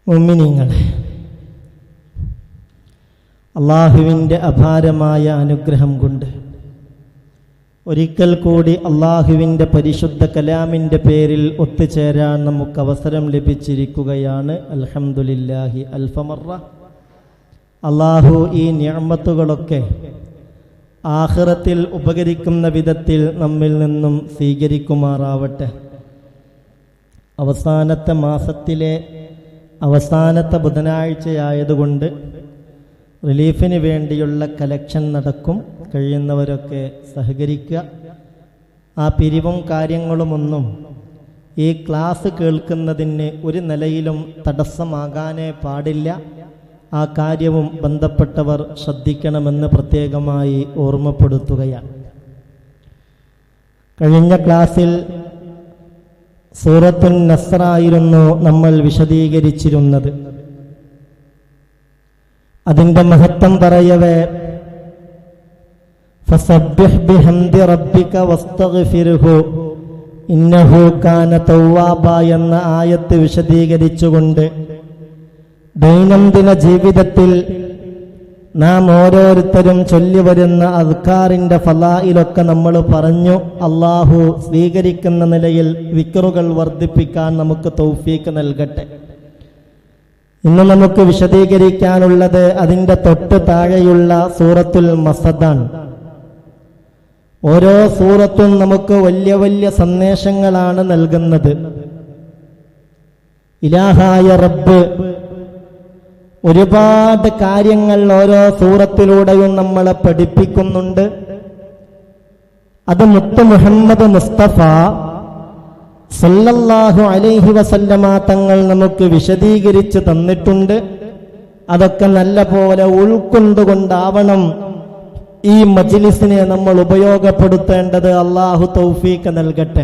മുഅ്മിനീങ്ങളെ, അള്ളാഹുവിൻ്റെ അപാരമായ അനുഗ്രഹം കൊണ്ട് ഒരിക്കൽ കൂടി അള്ളാഹുവിൻ്റെ പരിശുദ്ധ കലാമിൻ്റെ പേരിൽ ഒത്തുചേരാൻ നമുക്ക് അവസരം ലഭിച്ചിരിക്കുകയാണ്. അൽഹംദുലില്ലാഹി അൽഫമറ. അള്ളാഹു ഈ നിഅമത്തുകളൊക്കെ ആഖിറത്തിൽ ഉപകരിക്കുന്ന വിധത്തിൽ നമ്മിൽ നിന്നും സ്വീകരിക്കുമാറാവട്ടെ. അവസാനത്തെ മാസത്തിലെ അവസാനത്തെ ബുധനാഴ്ചയായതുകൊണ്ട് റിലീഫിന് വേണ്ടിയുള്ള കലക്ഷൻ നടക്കും. കഴിയുന്നവരൊക്കെ സഹകരിക്കുക. ആ പിരിവും കാര്യങ്ങളുമൊന്നും ഈ ക്ലാസ് കേൾക്കുന്നതിന് ഒരു നിലയിലും തടസ്സമാകാനേ പാടില്ല. ആ കാര്യവും ബന്ധപ്പെട്ടവർ ശ്രദ്ധിക്കണമെന്ന് പ്രത്യേകമായി ഓർമ്മപ്പെടുത്തുകയാണ്. കഴിഞ്ഞ ക്ലാസ്സിൽ സൂറത്തുൻ നസ്റായിരുന്നു നമ്മൾ വിശദീകരിച്ചിരുന്നത്. അതിൻ്റെ മഹത്വം പറയവേ ഫസബ്ബിഹ് ബിഹംദി റബ്ബിക വസ്തഗ്ഫിർഹു ഇന്നഹു കാന തവ്വാബ എന്ന ആയത്ത് വിശദീകരിച്ചുകൊണ്ട് ദൈനംദിന ജീവിതത്തിൽ നാം ഓരോരുത്തരും ചൊല്ലി വരുന്ന അദ്കാറിൻ്റെ ഫളായിലൊക്കെ നമ്മൾ പറഞ്ഞു. അള്ളാഹു സ്വീകരിക്കുന്ന നിലയിൽ വിക്റുകൾ വർദ്ധിപ്പിക്കാൻ നമുക്ക് തൗഫീക്ക് നൽകട്ടെ. ഇന്ന് നമുക്ക് വിശദീകരിക്കാനുള്ളത് അതിൻ്റെ തൊട്ട് താഴെയുള്ള സൂറത്തുൽ മസദാണ്. ഓരോ സൂറത്തും നമുക്ക് വലിയ വലിയ സന്ദേശങ്ങളാണ് നൽകുന്നത്. ഇലാഹായ റബ്ബ് ഒരുപാട് കാര്യങ്ങൾ ഓരോ സൂറത്തിലൂടെയും നമ്മളെ പഠിപ്പിക്കുന്നുണ്ട്. അത് മുത്ത് മുഹമ്മദ് മുസ്തഫ സല്ലല്ലാഹു അലൈഹി വസല്ലമ തങ്ങൾ നമുക്ക് വിശദീകരിച്ച് തന്നിട്ടുണ്ട്. അതൊക്കെ നല്ല പോലെ ഉൾക്കൊണ്ടുകൊണ്ടാവണം ഈ മജ്ലിസിനെ നമ്മൾ ഉപയോഗപ്പെടുത്തേണ്ടത്. അള്ളാഹു തൗഫീഖ് നൽകട്ടെ.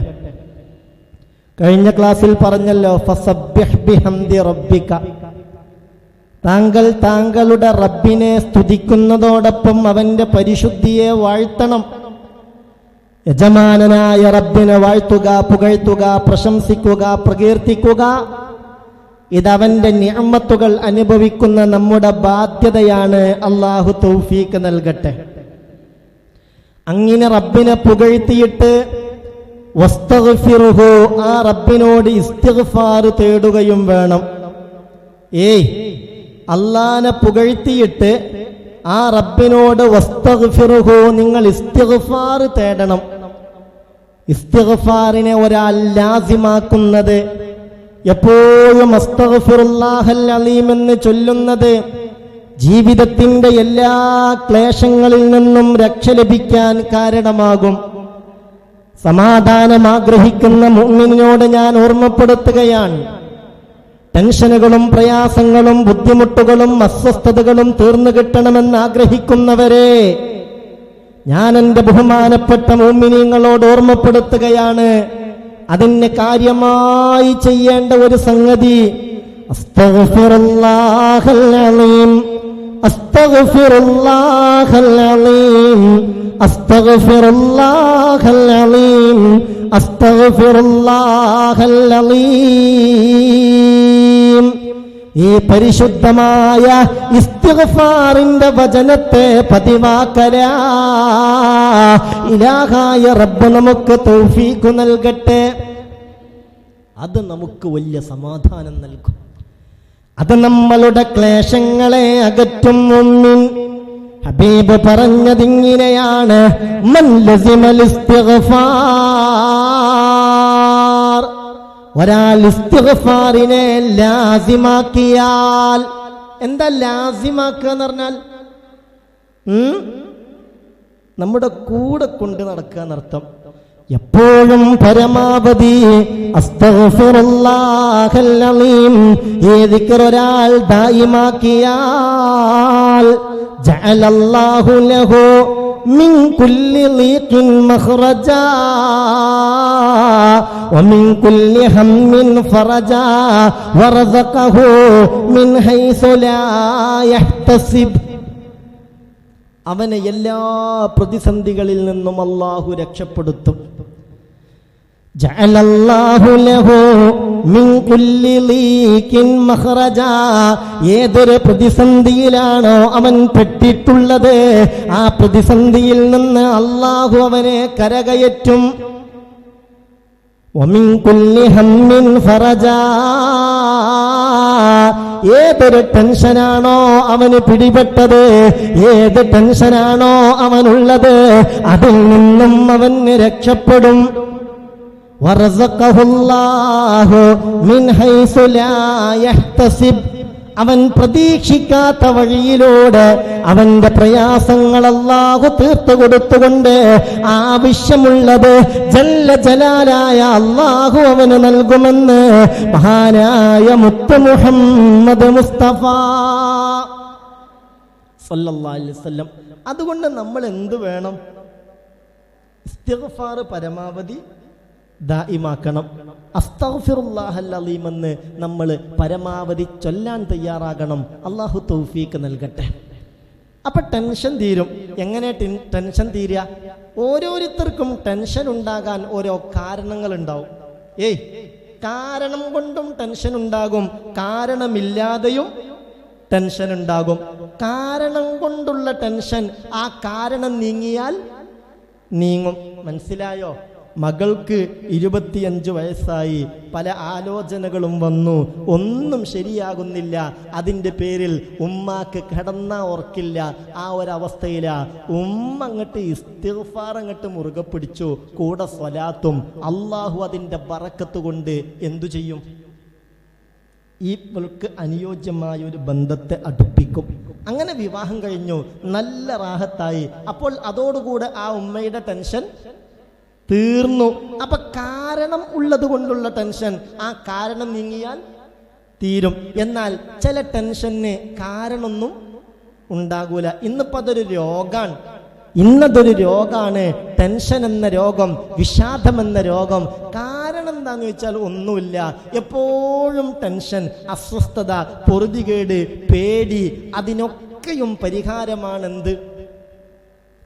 കഴിഞ്ഞ ക്ലാസ്സിൽ പറഞ്ഞല്ലോ, ഫസബ്ബിഹ് ബിഹംദി റബ്ബിക, താങ്കൾ താങ്കളുടെ റബ്ബിനെ സ്തുതിക്കുന്നതോടൊപ്പം അവന്റെ പരിശുദ്ധിയെ വാഴ്ത്തണം. യജമാനനായ റബ്ബിനെ വാഴ്ത്തുക, പുകഴ്ത്തുക, പ്രശംസിക്കുക, പ്രകീർത്തിക്കുക. ഇതവന്റെ നിഅമത്തുകൾ അനുഭവിക്കുന്ന നമ്മുടെ ബാധ്യതയാണ്. അല്ലാഹു തൗഫീഖ് നൽകട്ടെ. അങ്ങനെ റബ്ബിനെ പുകഴ്ത്തിയിട്ട് വസ്തഗ്ഫിറുഹു, ആ റബ്ബിനോട് ഇസ്തിഗ്ഫാർ തേടുകയും വേണം. അല്ലാഹനെ പുകഴ്ത്തിയിട്ട് ആ റബ്ബിനോട് വസ്തഗ്ഫിറുഹു, നിങ്ങൾ ഇസ്തിഗ്ഫാർ തേടണം. ഇസ്തിഗ്ഫാറിനെ ഒരാൾ ലാസിമാക്കുന്നത്, എപ്പോഴും അസ്തഗ്ഫിറുല്ലാഹൽ അലീം എന്ന് ചൊല്ലുന്നത് ജീവിതത്തിന്റെ എല്ലാ ക്ലേശങ്ങളിൽ നിന്നും രക്ഷ ലഭിക്കാൻ കാരണമാകും. സമാധാനം ആഗ്രഹിക്കുന്ന മുഅ്മിനിനോട് ഞാൻ ഓർമ്മപ്പെടുത്തുകയാണ്, ടെൻഷനുകളും പ്രയാസങ്ങളും ബുദ്ധിമുട്ടുകളും അസ്വസ്ഥതകളും തീർന്നു കിട്ടണമെന്ന് ആഗ്രഹിക്കുന്നവരെ ഞാൻ എൻ്റെ ബഹുമാനപ്പെട്ട മുഅ്മിനീങ്ങളോട് ഓർമ്മപ്പെടുത്തുകയാണ്. അതിന് കാര്യമായി ചെയ്യേണ്ട ഒരു സംഗതി, അസ്തഗ്ഫിറുല്ലാഹൽ അലീം, അസ്തഗ്ഫിറുല്ലാഹൽ അലീം, അസ്തഗ്ഫിറുല്ലാഹൽ അലീം, അസ്തഗ്ഫിറുല്ലാഹൽ അലീം. ഈ പരിശുദ്ധമായ ഇസ്തിഗ്ഫാറിന്റെ വചനത്തെ പതിവാക്കല. ഇലാഹായ റബ്ബ് നമുക്ക് തൗഫീഖ് നൽകട്ടെ. അത് നമുക്ക് വലിയ സമാധാനം നൽകും. അത് നമ്മളുടെ ക്ലേശങ്ങളെ അകറ്റും. മുഅ്മിൻ ഹബീബ് പറഞ്ഞതിങ്ങനെയാണ്, മൻ ലസിമൽ ഇസ്തിഗ്ഫാർ, ഒരാൾ ഇസ്തിഗ്ഫാറിനെ ലാസിമാക്കിയാൽ. എന്താ ലാസിമാക്കുക എന്ന് പറഞ്ഞാൽ? നമ്മുടെ കൂടെ കൊണ്ട് നടക്കുക എന്നർത്ഥം. എപ്പോഴും പരമാവധി അസ്തഗ്ഫിറുല്ലാഹൽ അലീം ഈ ദിക്ർ ഒരാൾ ദായിമാക്കിയാൽ ജഅലല്ലാഹു ലഹു മിൻ കുല്ലി ളീഖിൻ മഖ്റജാ വമിൻ കുല്ലി ഹമ്മിൻ ഫറജാ വറസഖഹു മിൻ ഹൈസു ലാ യഹ്തസിബ്. അവനെ എല്ലാ പ്രതിസന്ധികളിൽ നിന്നും അല്ലാഹു രക്ഷപ്പെടുത്തും. ജഅലല്ലാഹു ലഹു മിൻ കുല്ലി ലീകിൻ മഖ്റജാ. ഏതൊരു പ്രതിസന്ധിയിലാണോ അവൻ പെട്ടിട്ടുള്ളത്, ആ പ്രതിസന്ധിയിൽ നിന്ന് അല്ലാഹു അവനെ കരകയറ്റും. വമിൻ കുല്ലി ഹമ്മിൻ ഫറജാ. ഏതൊരു ടെൻഷനാണോ അവന് പിടിപെട്ടത്, ഏത് ടെൻഷനാണോ അവനുള്ളത്, അതിൽ നിന്നും അവന് രക്ഷപ്പെടും. വറസഖഹുല്ലാഹു മിൻ ഹൈസു ലാ യഹ്തസിബ്. അവൻ പ്രതീക്ഷിക്കാത്ത വഴിയിലൂടെ അവന്റെ പ്രയാസങ്ങൾ അല്ലാഹു തീർത്തു കൊടുത്തുകൊണ്ട് ആവശ്യമുള്ളത് ജല്ല ജലാലായ അല്ലാഹു അവന് നൽകുമെന്ന് മഹാനായ മുത്ത് മുഹമ്മദ് മുസ്തഫ സല്ലല്ലാഹു അലൈഹി വസല്ലം. അതുകൊണ്ട് നമ്മൾ എന്ത് വേണം? ഇസ്തിഗ്ഫാർ പരമാവധി ദായിമാക്കണം. അസ്തഗ്ഫിറുല്ലാഹൽ അലീം എന്ന് നമ്മൾ പരമാവധി ചൊല്ലാൻ തയ്യാറാകണം. അല്ലാഹു തൗഫീഖ് നൽകട്ടെ. അപ്പൊ ടെൻഷൻ തീരും. എങ്ങനെ ടെൻഷൻ തീരുക? ഓരോരുത്തർക്കും ടെൻഷൻ ഉണ്ടാകാൻ ഓരോ കാരണങ്ങൾ ഉണ്ടാവും. കാരണം കൊണ്ടും ടെൻഷൻ ഉണ്ടാകും, കാരണമില്ലാതെയും ടെൻഷൻ ഉണ്ടാകും. കാരണം കൊണ്ടുള്ള ടെൻഷൻ ആ കാരണം നീങ്ങിയാൽ നീങ്ങും. മനസ്സിലായോ? മകൾക്ക് 25 വയസ്സായി, പല ആലോചനകളും വന്നു, ഒന്നും ശരിയാകുന്നില്ല. അതിൻ്റെ പേരിൽ ഉമ്മാക്ക് കിടന്നാ ഓർക്കില്ല. ആ ഒരവസ്ഥയിലാ ഉമ്മ അങ്ങോട്ട് ഇസ്തിഗ്ഫാർ അങ്ങോട്ട് മുറുകെ പിടിച്ചു, കൂടെ സ്വലാത്തും. അള്ളാഹു അതിൻ്റെ ബറക്കത്ത് കൊണ്ട് എന്തു ചെയ്യും? ഇവൾക്ക് അനുയോജ്യമായ ഒരു ബന്ധത്തെ അടുപ്പിക്കും. അങ്ങനെ വിവാഹം കഴിഞ്ഞു, നല്ല റാഹത്തായി. അപ്പോൾ അതോടുകൂടെ ആ ഉമ്മയുടെ ടെൻഷൻ തീർന്നു. അപ്പൊ കാരണം ഉള്ളത് കൊണ്ടുള്ള ടെൻഷൻ, ആ കാരണം നീങ്ങിയാൽ തീരും. എന്നാൽ ചില ടെൻഷന് കാരണമൊന്നും ഉണ്ടാകൂല. ഇന്നിപ്പോ അതൊരു രോഗാണ്. ഇന്നതൊരു രോഗാണ് ടെൻഷൻ എന്ന രോഗം, വിഷാദം എന്ന രോഗം. കാരണം എന്താന്ന് വെച്ചാൽ ഒന്നുമില്ല. എപ്പോഴും ടെൻഷൻ, അസ്വസ്ഥത, പൊറുതികേട്, പേടി. അതിനൊക്കെയും പരിഹാരമാണെന്ത്?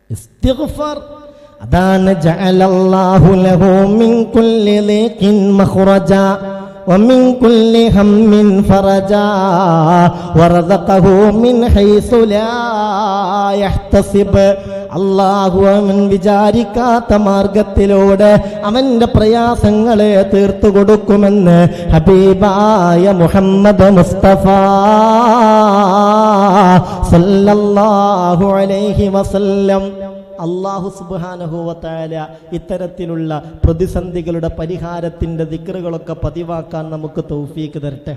ഇസ്തിഗ്ഫാർ. അതാണ് ജഅലല്ലാഹു ലഹു മിൻ കുല്ലി ലീഖിൻ മഖ്റജാ വമിൻ കുല്ലി ഹമ്മിൻ ഫറജാ വറസഖഹു മിൻ ഹൈസു ലാ യഹ്തസിബ്. അല്ലാഹു അവൻ വിചാരിക്കാത്ത മാർഗത്തിലൂടെ അവന്റെ പ്രയാസങ്ങളെ തീർത്തു കൊടുക്കുമെന്ന് ഹബീബായ മുഹമ്മദ് മുസ്തഫ സല്ലല്ലാഹു അലൈഹി വസല്ലം. അല്ലാഹു സുബ്ഹാനഹു വ തആല ഇത്തരത്തിലുള്ള പ്രതിസന്ധികളുടെ പരിഹാരത്തിന്റെ ദിക്റുകളൊക്കെ പതിവാക്കാൻ നമുക്ക് തൗഫീഖ് തരട്ടെ.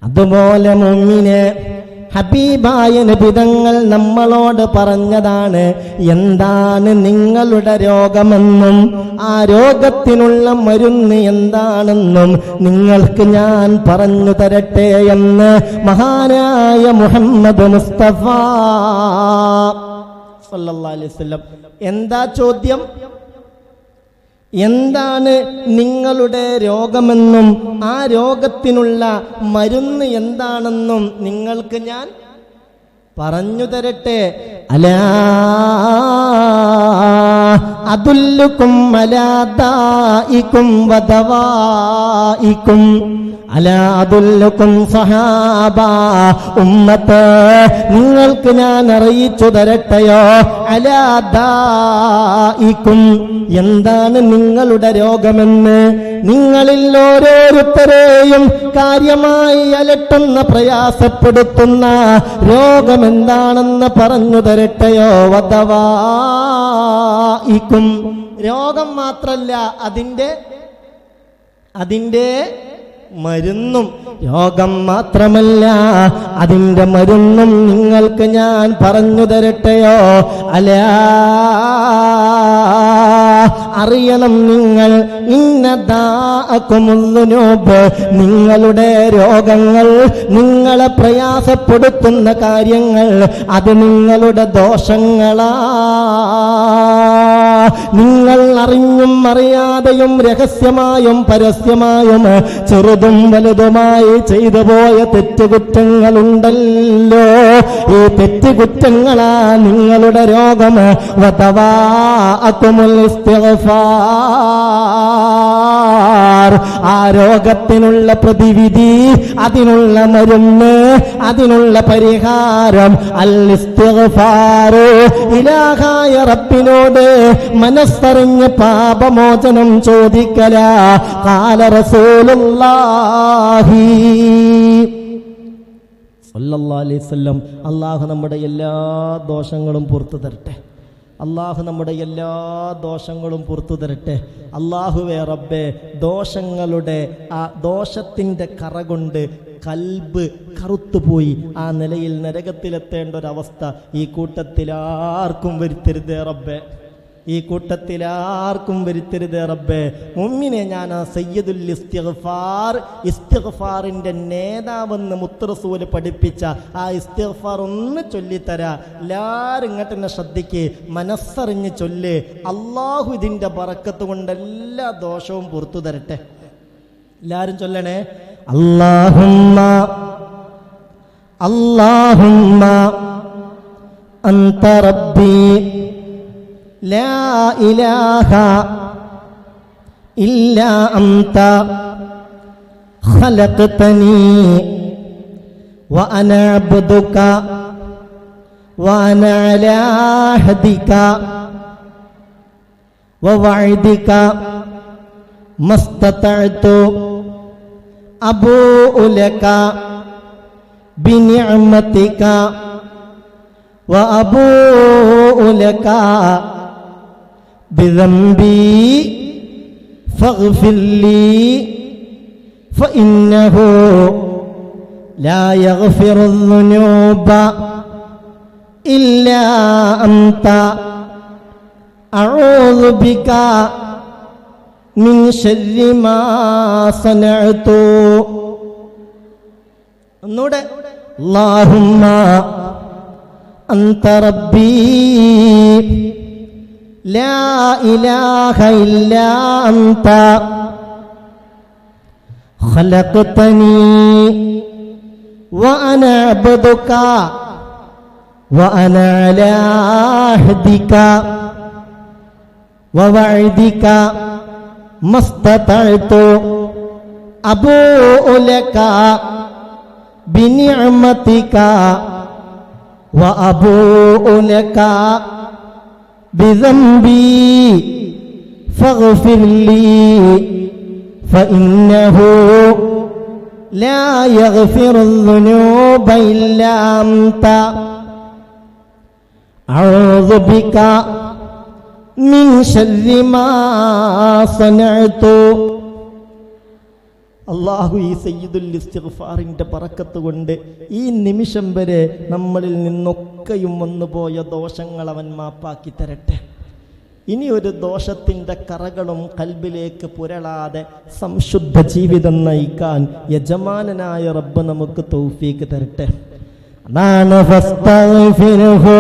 അതുപോലെ മുഅ്മിനെ, ഹബീബായ നബി തങ്ങൾ നമ്മളോട് പറഞ്ഞതാണ്, എന്താണ് നിങ്ങളുടെ രോഗമെന്നും ആ രോഗത്തിനുള്ള മരുന്ന് എന്താണെന്നും നിങ്ങൾക്ക് ഞാൻ പറഞ്ഞു തരട്ടെ എന്ന് മഹാനായ മുഹമ്മദ് മുസ്തഫ സല്ലല്ലാഹു അലൈഹി വസല്ലം. എന്താ ചോദ്യം? എന്താണ് നിങ്ങളുടെ രോഗമെന്നും ആ രോഗത്തിനുള്ള മരുന്ന് എന്താണെന്നും നിങ്ങൾക്ക് ഞാൻ പറഞ്ഞു തരട്ടെ. അലാ അദുല്ലുക്കും അലാ ദാഇക്കും വദവാഇക്കും. അലാ അദുല്ലുക്കും സഹാബ ഉമ്മത്ത്, നിങ്ങൾക്ക് ഞാൻ അറിയിച്ചു തരട്ടെയോ? അലാ ദാഇക്കും, എന്താണ് നിങ്ങളുടെ രോഗമെന്ന്. നിങ്ങളിൽ ഓരോരുത്തരെയും കാര്യമായി അലട്ടുന്ന, പ്രയാസപ്പെടുത്തുന്ന രോഗമെന്താണെന്ന് പറഞ്ഞു തരട്ടെയോ? വദവാഇക്കും, രോഗം മാത്രല്ല അതിൻ്റെ മരുന്നും. രോഗം മാത്രമല്ല, അതിൻ്റെ മരുന്നും നിങ്ങൾക്ക് ഞാൻ പറഞ്ഞു തരട്ടെയോ? അലാ, അറിയണം നിങ്ങൾ, ഇന്നദാഅകുമുദ്ദുനൂബ്, നിങ്ങളുടെ രോഗങ്ങൾ, നിങ്ങളെ പ്രയാസപ്പെടുത്തുന്ന കാര്യങ്ങൾ, അത് നിങ്ങളുടെ ദോഷങ്ങളാ. നിങ്ങൾ അറിഞ്ഞും അറിയാതെയും രഹസ്യമായും പരസ്യമായും ചെറുതും വലുതുമായി ചെയ്തു പോയ തെറ്റുകുറ്റങ്ങളുണ്ടല്ലോ. ഈ തെറ്റുകുറ്റങ്ങളാ നിങ്ങളുടെ രോഗം. വതവാഅകുമുൽ ഇസ്തിഗ്ഫാർ, ആ രോഗത്തിനുള്ള പ്രതിവിധി, അതിനുള്ള മരുന്ന്, അതിനുള്ള പരിഹാരം അൽ ഇസ്തിഗ്ഫാർ. ഇലാഹായ റബ്ബിനോട് മനസ്സറിഞ്ഞ് പാപമോചനം ചോദിക്കല. ഖാല റസൂലുള്ളാഹി സല്ലല്ലാഹു അലൈഹി വസല്ലം. അല്ലാഹു നമ്മുടെ എല്ലാ ദോഷങ്ങളും പുറത്തു തരട്ടെ. അള്ളാഹു നമ്മുടെ എല്ലാ ദോഷങ്ങളും പുറത്തു തരട്ടെ. അള്ളാഹുവേ റബ്ബേ, ദോഷങ്ങളുടെ ആ ദോഷത്തിൻ്റെ കറ കൊണ്ട് കൽബ് കറുത്തുപോയി ആ നിലയിൽ നരകത്തിലെത്തേണ്ട ഒരവസ്ഥ ഈ കൂട്ടത്തിൽ ആർക്കും വരുത്തരുതേ റബ്ബേ. ഈ കൂട്ടത്തിൽ ആർക്കും വരുത്തരുതേ റബ്ബേ. മുഅ്മിനെ ഞാൻ ആ സയ്യിദുൽ ഇസ്തിഗ്ഫാർ, ഇസ്തിഗ്ഫാറിൻ്റെ നേതാവെന്ന് മുത്തറസൂല് പഠിപ്പിച്ച ആ ഇസ്തിഗ്ഫാർ ഒന്ന് ചൊല്ലിത്തരാ. എല്ലാവരും ഇങ്ങോട്ട് തന്നെ ശ്രദ്ധിക്ക്, മനസ്സറിഞ്ഞ് ചൊല്ല്. അള്ളാഹു ഇതിൻ്റെ ബറക്കത്ത് കൊണ്ട് എല്ലാ ദോഷവും പുറത്തു തരട്ടെ. എല്ലാവരും ചൊല്ലണേ. അല്ലാഹുമ്മ അല്ലാഹുമ്മ അൻത റബ്ബി لا إله إلا أنت خلقتني وأنا عبدك وأنا على عهدك ووعدك ما استطعت أبوء لك بنعمتك وأبوء لك بذنبي فاغفر لي فإنه لا يغفر الذنوب إلا أنت أعوذ بك من شر ما صنعت. ഒന്നൂടെ. اللهم أنت ربي لا إله إلا أنت خلقتني وأنا عبدك وأنا على عهدك ووعدك ما استطعت أبوء لك بنعمتك وأبوء لك بذنبي فاغفر لي فإنه لا يغفر الذنوب إلا أنت أعوذ بك من شر ما صنعت. അള്ളാഹു ഈ സയ്യിദുൽ ഇസ്തിഗ്ഫാറിൻ്റെ ബറക്കത്ത് കൊണ്ട് ഈ നിമിഷം വരെ നമ്മളിൽ നിന്നൊക്കെയും വന്നുപോയ ദോഷങ്ങൾ അവൻ മാപ്പാക്കി തരട്ടെ. ഇനി ഒരു ദോഷത്തിൻ്റെ കറകളും കൽബിലേക്ക് പുരളാതെ സംശുദ്ധ ജീവിതം നയിക്കാൻ യജമാനനായ റബ്ബ് നമുക്ക് തൗഫീക്ക് തരട്ടെ. അതാണ് ഫസ്തഗ്ഫിർഹു,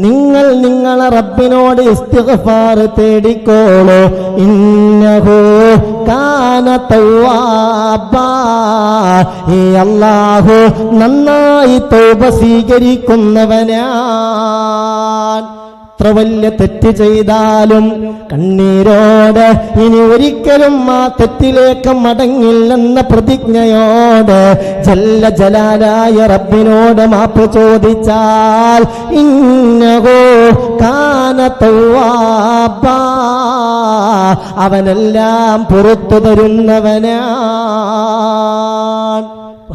നിങ്ങൾ നിങ്ങളെ റബ്ബിനോട് ഇസ്തിഗ്ഫാർ തേടിക്കോളൂ. ഇന്നഹു കാന തവ്വാബാ, ഈ അല്ലാഹു നന്നായി തൗബ സ്വീകരിക്കുന്നവനാണ്. എത്ര വലിയ തെറ്റ് ചെയ്താലും കണ്ണീരോട് ഇനി ഒരിക്കലും ആ തെറ്റിലേക്ക് മടങ്ങില്ലെന്ന പ്രതിജ്ഞയോട് ജല്ല ജലാലായ റബ്ബിനോട് മാപ്പ് ചോദിച്ചാൽ ഇന്നഹു കാന തവ്വാബാ, അവനെല്ലാം പുറത്തു തരുന്നവനാണ്.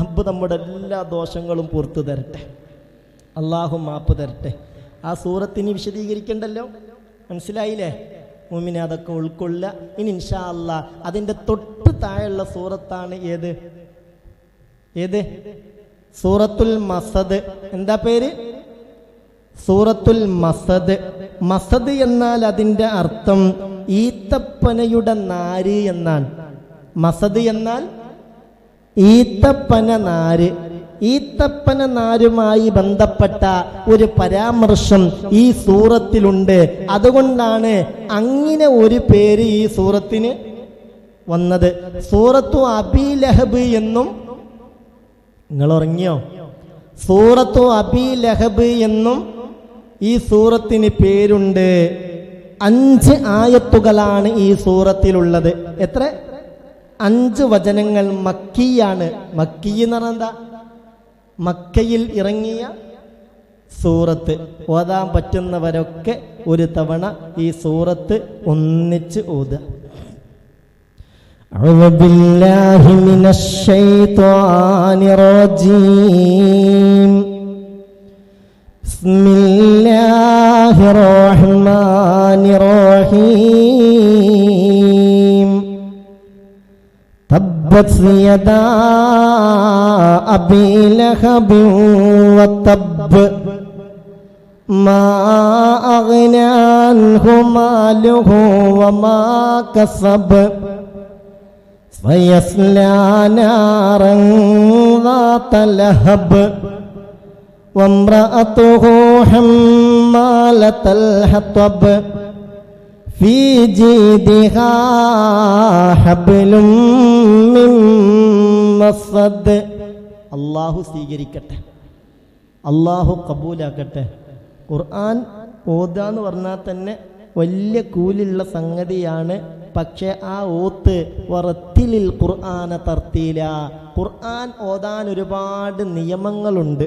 റബ്ബ് നമ്മുടെ എല്ലാ ദോഷങ്ങളും പുറത്തു തരട്ടെ. അല്ലാഹു മാപ്പ് തരട്ടെ. ആ സൂറത്തിന് വിശദീകരിക്കണ്ടല്ലോ, മനസ്സിലായില്ലേ? മുഅ്മിനെ അതൊക്കെ ഉൾക്കൊള്ളുക. ഇനി ഇൻഷാ അല്ലാഹ് അതിൻ്റെ തൊട്ട് താഴെയുള്ള സൂറത്താണ് ഏത് സൂറത്തുൽ മസദ്. എന്താ പേര്? സൂറത്തുൽ മസദ്. മസദ് എന്നാൽ അതിൻ്റെ അർത്ഥം ഈത്തപ്പനയുടെ നാര് എന്നാണ്. മസദ് എന്നാൽ ഈത്തപ്പന നാര്. ഈത്തപ്പന നാരുമായി ബന്ധപ്പെട്ട ഒരു പരാമർശം ഈ സൂറത്തിലുണ്ട്. അതുകൊണ്ടാണ് അങ്ങനെ ഒരു പേര് ഈ സൂറത്തിന് വന്നത്. സൂറത്തു അബീ ലഹബ് എന്നും, നിങ്ങൾ ഉറങ്ങിയോ? സൂറത്തു അബീ ലഹബ് എന്നും ഈ സൂറത്തിന് പേരുണ്ട്. 5 ആയത്തുകളാണ് ഈ സൂറത്തിലുള്ളത്. എത്ര? 5 വചനങ്ങൾ മക്കിയാണ്. മക്കി എന്ന് പറഞ്ഞാൽ എന്താ? മക്കയിൽ ഇറങ്ങിയ സൂറത്ത്. ഓതാൻ പറ്റുന്നവരൊക്കെ ഒരു തവണ ഈ സൂറത്ത് ഒന്നിച്ച് ഓതുക. أعوذ بالله من الشيطان الرجيم. بسم الله الرحمن الرحيم. تبت يدا أبي لهب وتب ما أغنى عنه ماله وما كسب سيصلى نارا ذات لهب وامرأته حمالة الحطب في جيدها حبل من مسد. അള്ളാഹു സ്വീകരിക്കട്ടെ, അള്ളാഹു കബൂലാക്കട്ടെ. ഖുർആൻ ഓതാന്ന് പറഞ്ഞാൽ തന്നെ വലിയ കൂലുള്ള സംഗതിയാണ്. പക്ഷെ ആ ഓത്ത് വറത്തിലിൽ ഖുർആന തർത്തീല. ഖുർആൻ ഓതാൻ ഒരുപാട് നിയമങ്ങളുണ്ട്.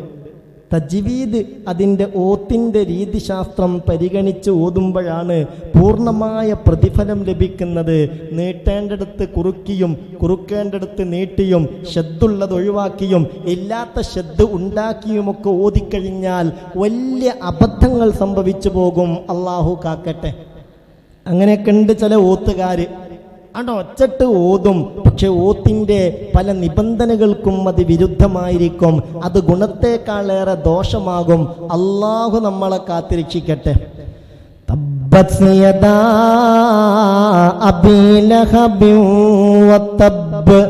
തജ്വീദ് അതിൻ്റെ ഓത്തിൻ്റെ രീതിശാസ്ത്രം പരിഗണിച്ച് ഓതുമ്പോഴാണ് പൂർണ്ണമായ പ്രതിഫലം ലഭിക്കുന്നത്. നീട്ടേണ്ടടുത്ത് കുറുക്കിയും കുറുക്കേണ്ടടുത്ത് നീട്ടിയും ഷദ്ദുള്ളത് ഒഴിവാക്കിയും ഇല്ലാത്ത ഷദ്ദ് ഉണ്ടാക്കിയുമൊക്കെ ഓതിക്കഴിഞ്ഞാൽ വലിയ അബദ്ധങ്ങൾ സംഭവിച്ചു പോകും. അള്ളാഹു കാക്കട്ടെ. അങ്ങനെയൊക്കെ ഉണ്ട് ചില ഓത്തുകാർ. അവിടെ ഒച്ചട്ട് ഓതും, പക്ഷെ ഓത്തിൻ്റെ പല നിബന്ധനകൾക്കും അത് വിരുദ്ധമായിരിക്കും. അത് ഗുണത്തേക്കാളേറെ ദോഷമാകും. അള്ളാഹു നമ്മളെ കാത്തിരക്ഷിക്കട്ടെ. തബ്ബത് യദാ അബീ ലഹബ് വതബ്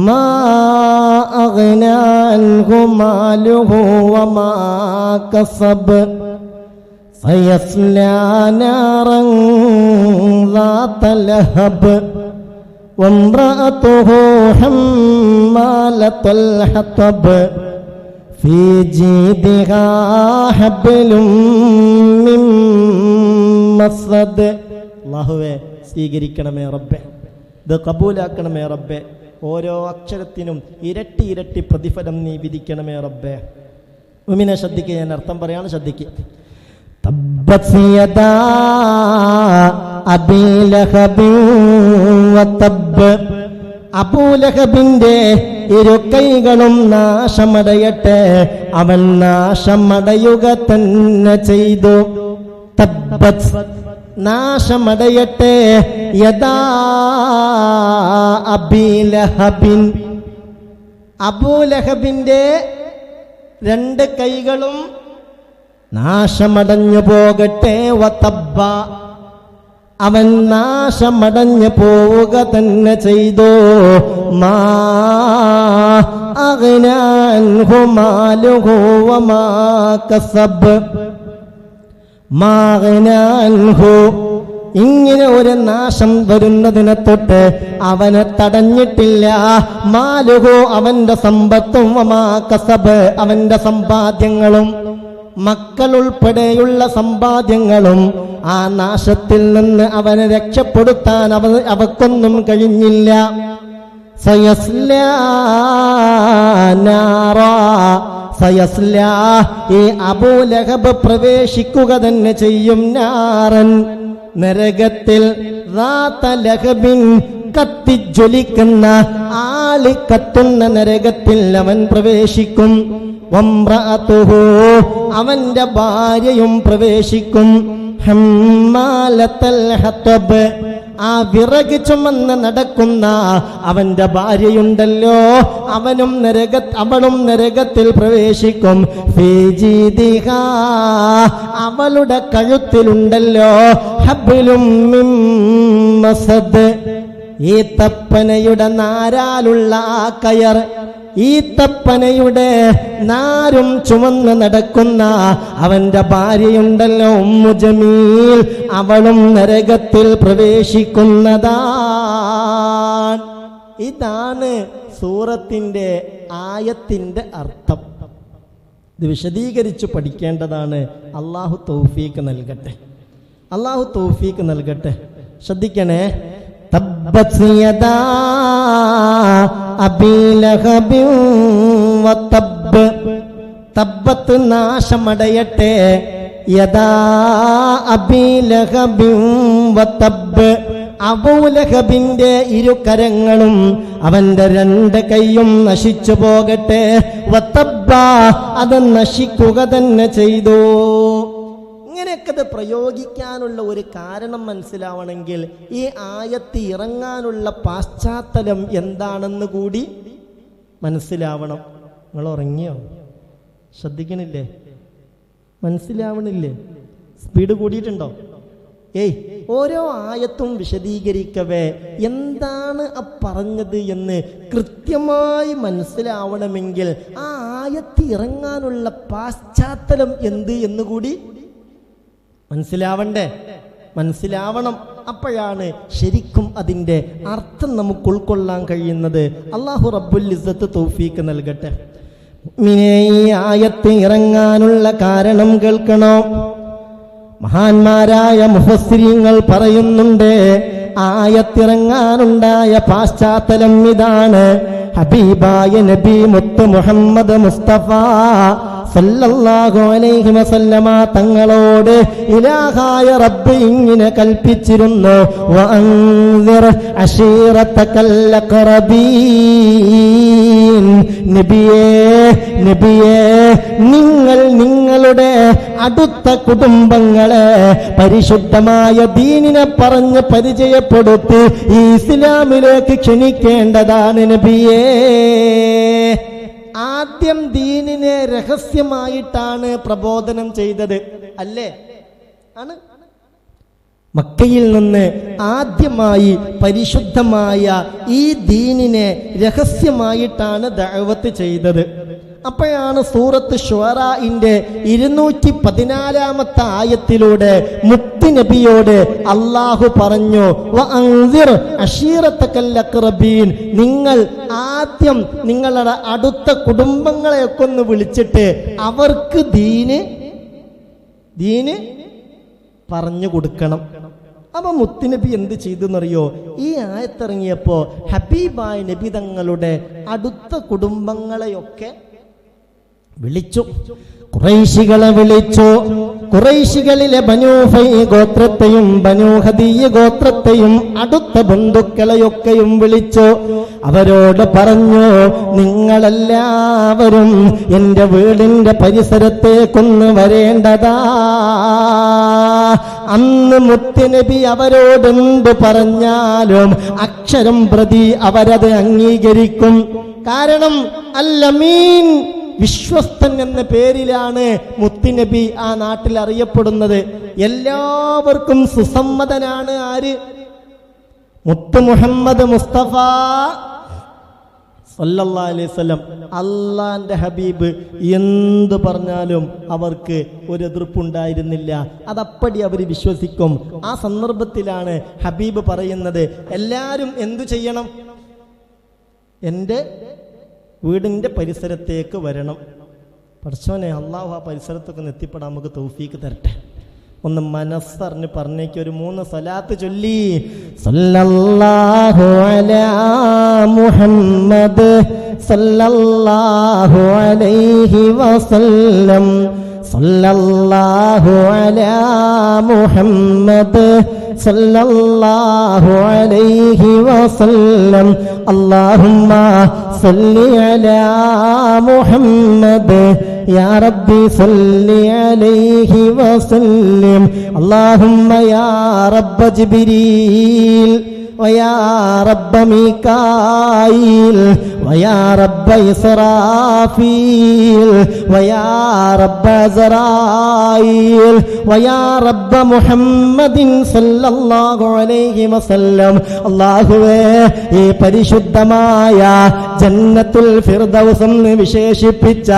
മാ അഗ്നാ അൻഹു മാലുഹു വമാ കസബ് سيصلى نارا ذات لهب وامرأته حمالة الحطب في جيدها حبل من مسد. അല്ലാഹുവേ സ്വീകരിക്കണമേ റബ്ബേ, ഇത് കബൂലാക്കണമേ റബ്ബേ. ഓരോ അക്ഷരത്തിനും ഇരട്ടി ഇരട്ടി പ്രതിഫലം നീ വിധിക്കണമേ റബ്ബേ. മുഅ്മിനെ ശ്രദ്ധിക്കുക, ഞാൻ അർത്ഥം പറയാണ്, ശ്രദ്ധിക്കുക. തബ്ബത് യദാ അബീ ലഹബ് വതബ്. അബൂലഹബിന്റെ ഇരു കൈകളും നാശമടയട്ടെ, അവൻ നാശമടയുക തന്നെ ചെയ്തു. തബ്ബത് നാശമടയട്ടെ യദാ അബീ ലഹബിൻ. അബൂലഹബിന്റെ 2 കൈകളും നാശമടഞ്ഞു പോകട്ടെ. വതബ്ബ അവൻ നാശമടഞ്ഞു പോവുക തന്നെ ചെയ്തു. മാ അഗ്നാ അൻഹു മാലുഹു വമാ കസബ്. മാ അഗ്നാ അൻഹു, ഇങ്ങനെ ഒരു നാശം വരുന്നതിനെ തൊട്ട് അവനെ തടഞ്ഞിട്ടില്ല. മാലുഹു അവന്റെ സമ്പത്തും വമാ കസബ് അവന്റെ സമ്പാദ്യങ്ങളും, മക്കളുൾപ്പെടെയുള്ള സമ്പാദ്യങ്ങളും ആ നാശത്തിൽ നിന്ന് അവനെ രക്ഷപ്പെടുത്താൻ അവക്കൊന്നും കഴിഞ്ഞില്ല. സയസ്ലാ നാറാ, സയസ്ലാ ഈ അബൂലഹബ് പ്രവേശിക്കുക തന്നെ ചെയ്യും. നാറൻ നരകത്തിൽ, റാത്ത ലഹബിൻ കത്തിജ്വലിക്കുന്ന ആളി കത്തുന്ന നരകത്തിൽ അവൻ പ്രവേശിക്കും. വംറഅതുഹു അവന്റെ ഭാര്യയും പ്രവേശിക്കും. ഹമ്മാലത്തൽ ഹതബ് ആ വിറക് ചുമന്ന് നടക്കുന്ന അവന്റെ ഭാര്യയുണ്ടല്ലോ, അവളും നരകത്തിൽ പ്രവേശിക്കും. ഫീജിദിഹാ അവളുടെ കഴുത്തിലുണ്ടല്ലോ ഹബ്ലും മിൻ മസദ് ഈ തപ്പനയുടെ നാരാലുള്ള ആ കയർ. ഈത്തപ്പനയുടെ നാരും ചുമന്ന് നടക്കുന്ന അവന്റെ ഭാര്യയുണ്ടല്ലോ ഉമ്മു ജമീൽ, അവളും നരകത്തിൽ പ്രവേശിക്കുന്നതാണ്. ഇതാണ് സൂറത്തിന്റെ ആയത്തിന്റെ അർത്ഥം. ഇത് വിശദീകരിച്ച് പഠിക്കേണ്ടതാണ്. അള്ളാഹു തൗഫീക്ക് നൽകട്ടെ, അള്ളാഹു തൗഫീക്ക് നൽകട്ടെ. ശ്രദ്ധിക്കണേ. തബ്ബത് യദാ അബീ ലഹബിൻ വതബ്ബ്, തബ്ബത്ത് നാശമടയട്ടെ, യദാ അബീ ലഹബിൻ വതബ്ബ്, അബൂലഹബിന്റെ ഇരു കരങ്ങളും അവന്റെ രണ്ട് കൈയും നശിച്ചു പോകട്ടെ, വതബ്ബ, അത് നശിക്കുക തന്നെ ചെയ്തു. ഇങ്ങനെയൊക്കെ അത് പ്രയോഗിക്കാനുള്ള ഒരു കാരണം മനസ്സിലാവണമെങ്കിൽ ഈ ആയത്ത് ഇറങ്ങാനുള്ള പാശ്ചാത്തലം എന്താണെന്ന് കൂടി മനസ്സിലാവണം. നിങ്ങൾ ഉറങ്ങിയോ? ശ്രദ്ധിക്കണില്ലേ? മനസ്സിലാവണില്ലേ? സ്പീഡ് കൂടിയിട്ടുണ്ടോ? ഓരോ ആയത്തും വിശദീകരിക്കവേ എന്താണ് ആ പറഞ്ഞത് എന്ന് കൃത്യമായി മനസ്സിലാവണമെങ്കിൽ ആ ആയത്ത് ഇറങ്ങാനുള്ള പാശ്ചാത്തലം എന്ത് എന്നുകൂടി മനസ്സിലാവണ്ടേ? മനസ്സിലാവണം. അപ്പോഴാണ് ശരിക്കും അതിൻ്റെ അർത്ഥം നമുക്ക് ഉൾക്കൊള്ളാൻ കഴിയുന്നത്. അല്ലാഹു റബ്ബുൽ ഇസ്സത്ത് തൗഫീക്ക് നൽകട്ടെ. ഈ ആയത്ത് ഇറങ്ങാനുള്ള കാരണം കേൾക്കണോ? മഹാന്മാരായ മുഫസ്സിരീങ്ങൾ പറയുന്നുണ്ട്, ആയത്തിറങ്ങാനുണ്ടായ പാശ്ചാത്തലം ഇതാണ്. ഹബീബായ നബി മുത്ത് മുഹമ്മദ് മുസ്തഫ സല്ലല്ലാഹു അലൈഹി വസല്ലമ തങ്ങളോട് ഇലാഹായ റബ്ബ് ഇങ്ങനെ കൽപ്പിച്ചിരുന്നു, വഅൻസിർ അശീറതകൽ അഖറബീൻ. നബിയേ, നബിയേ, നിങ്ങൾ നിങ്ങളുടെ അടുത്ത കുടുംബങ്ങളെ പരിശുദ്ധമായ ദീനിനെ പറഞ്ഞ് പരിചയപ്പെടുത്തി ഈ ഇസ്ലാമിലേക്ക് ക്ഷണിക്കേണ്ടതാണ് നബിയേ. ആദ്യം ദീനിനെ രഹസ്യമായിട്ടാണ് പ്രബോധനം ചെയ്തത്, അല്ലേ? ആണ്. മക്കയിൽ നിന്ന് ആദ്യമായി പരിശുദ്ധമായ ഈ ദീനിനെ രഹസ്യമായിട്ടാണ് ദഅവത്ത് ചെയ്തത്. അപ്പോഴാണ് സൂറത്ത് ശുഅറാഇന്റെ 214 ആയത്തിലൂടെ മുത്ത് നബിയോട് അല്ലാഹു പറഞ്ഞു, വഅൻസിർ അശീറതകൽ അഖറബീൻ, നിങ്ങൾ ആദ്യം നിങ്ങളുടെ അടുത്ത കുടുംബങ്ങളെയൊക്കെ ഒന്ന് വിളിച്ചിട്ട് അവർക്ക് ദീന് പറഞ്ഞു കൊടുക്കണം. അപ്പൊ മുത്തുനബി എന്ത് ചെയ്തു എന്നറിയോ? ഈ ആയത്തിറങ്ങിയപ്പോ ഹബീബായ നബി തങ്ങളുടെ അടുത്ത കുടുംബങ്ങളെയൊക്കെ വിളിച്ചു, ഖുറൈശികളെ വിളിച്ചു. ഖുറൈശികളിലെ ബനൂ ഫൈ ഗോത്രത്തെയും ബനൂ ഹദിയ ഗോത്രത്തെയും അടുത്ത ബന്ധുക്കളെയൊക്കെയും വിളിച്ചു. അവരോട് പറഞ്ഞു, നിങ്ങളെല്ലാവരും എന്റെ വീടിന്റെ പരിസരത്തേക്കൊന്ന് വരേണ്ടതാ. അന്ന് മുത്തുനബി അവരോടെന്ത് പറഞ്ഞാലും അക്ഷരം പ്രതി അവരത് അംഗീകരിക്കും. കാരണം അൽ-അമീൻ, വിശ്വസ്തൻ എന്ന പേരിലാണ് മുത്തുനബി ആ നാട്ടിൽ അറിയപ്പെടുന്നത്. എല്ലാവർക്കും സുസമ്മതനാണ്. ആര്? മുത്ത് മുഹമ്മദ് മുസ്തഫ സല്ലല്ലാഹു അലൈഹി വസല്ലം. അള്ളാന്റെ ഹബീബ് എന്ത് പറഞ്ഞാലും അവർക്ക് ഒരു എതിർപ്പുണ്ടായിരുന്നില്ല. അതപ്പടി അവർ വിശ്വസിക്കും. ആ സന്ദർഭത്തിലാണ് ഹബീബ് പറയുന്നത്, എല്ലാവരും എന്തു ചെയ്യണം? എൻ്റെ വീടിൻ്റെ പരിസരത്തേക്ക് വരണം. പടച്ചോനെ, അള്ളാഹു ആ പരിസരത്തൊക്കെ എത്തിപ്പെടാൻ നമുക്ക് തൗഫീക്ക് തരട്ടെ. ഒന്ന് മനസ്സറിഞ്ഞ് പറഞ്ഞേക്ക് ഒരു 3 സ്വലാത്ത് ചൊല്ലി. സല്ലല്ലാഹു അലാ മുഹമ്മദ് സല്ലല്ലാഹു അലൈഹി വസല്ലം, സല്ലല്ലാഹു അലാ മുഹമ്മദ് സല്ലല്ലാഹു അലൈഹി വസല്ലം. അല്ലാഹുമ്മ സല്ലി അലാ മുഹമ്മദ് യാ റബ്ബി സല്ലി അലൈഹി വസല്ലം. അല്ലാഹുമ്മ യാ റബ്ബ ജിബ്രീൽ വയാ റബ്ബ മീകായിൽ വയാ റബ്ബ ഇസ്റാഫീൽ വയാ റബ്ബ അസ്റായീൽ വയാ റബ്ബ മുഹമ്മദിൻ സല്ലല്ലാഹു സല്ലല്ലാഹു അലൈഹി വസല്ലം അല്ലാഹുവേ ഈ പരിശുദ്ധമായ ജന്നത്തുൽ ഫിർദൗസ് എന്ന് വിശേഷിപ്പിച്ച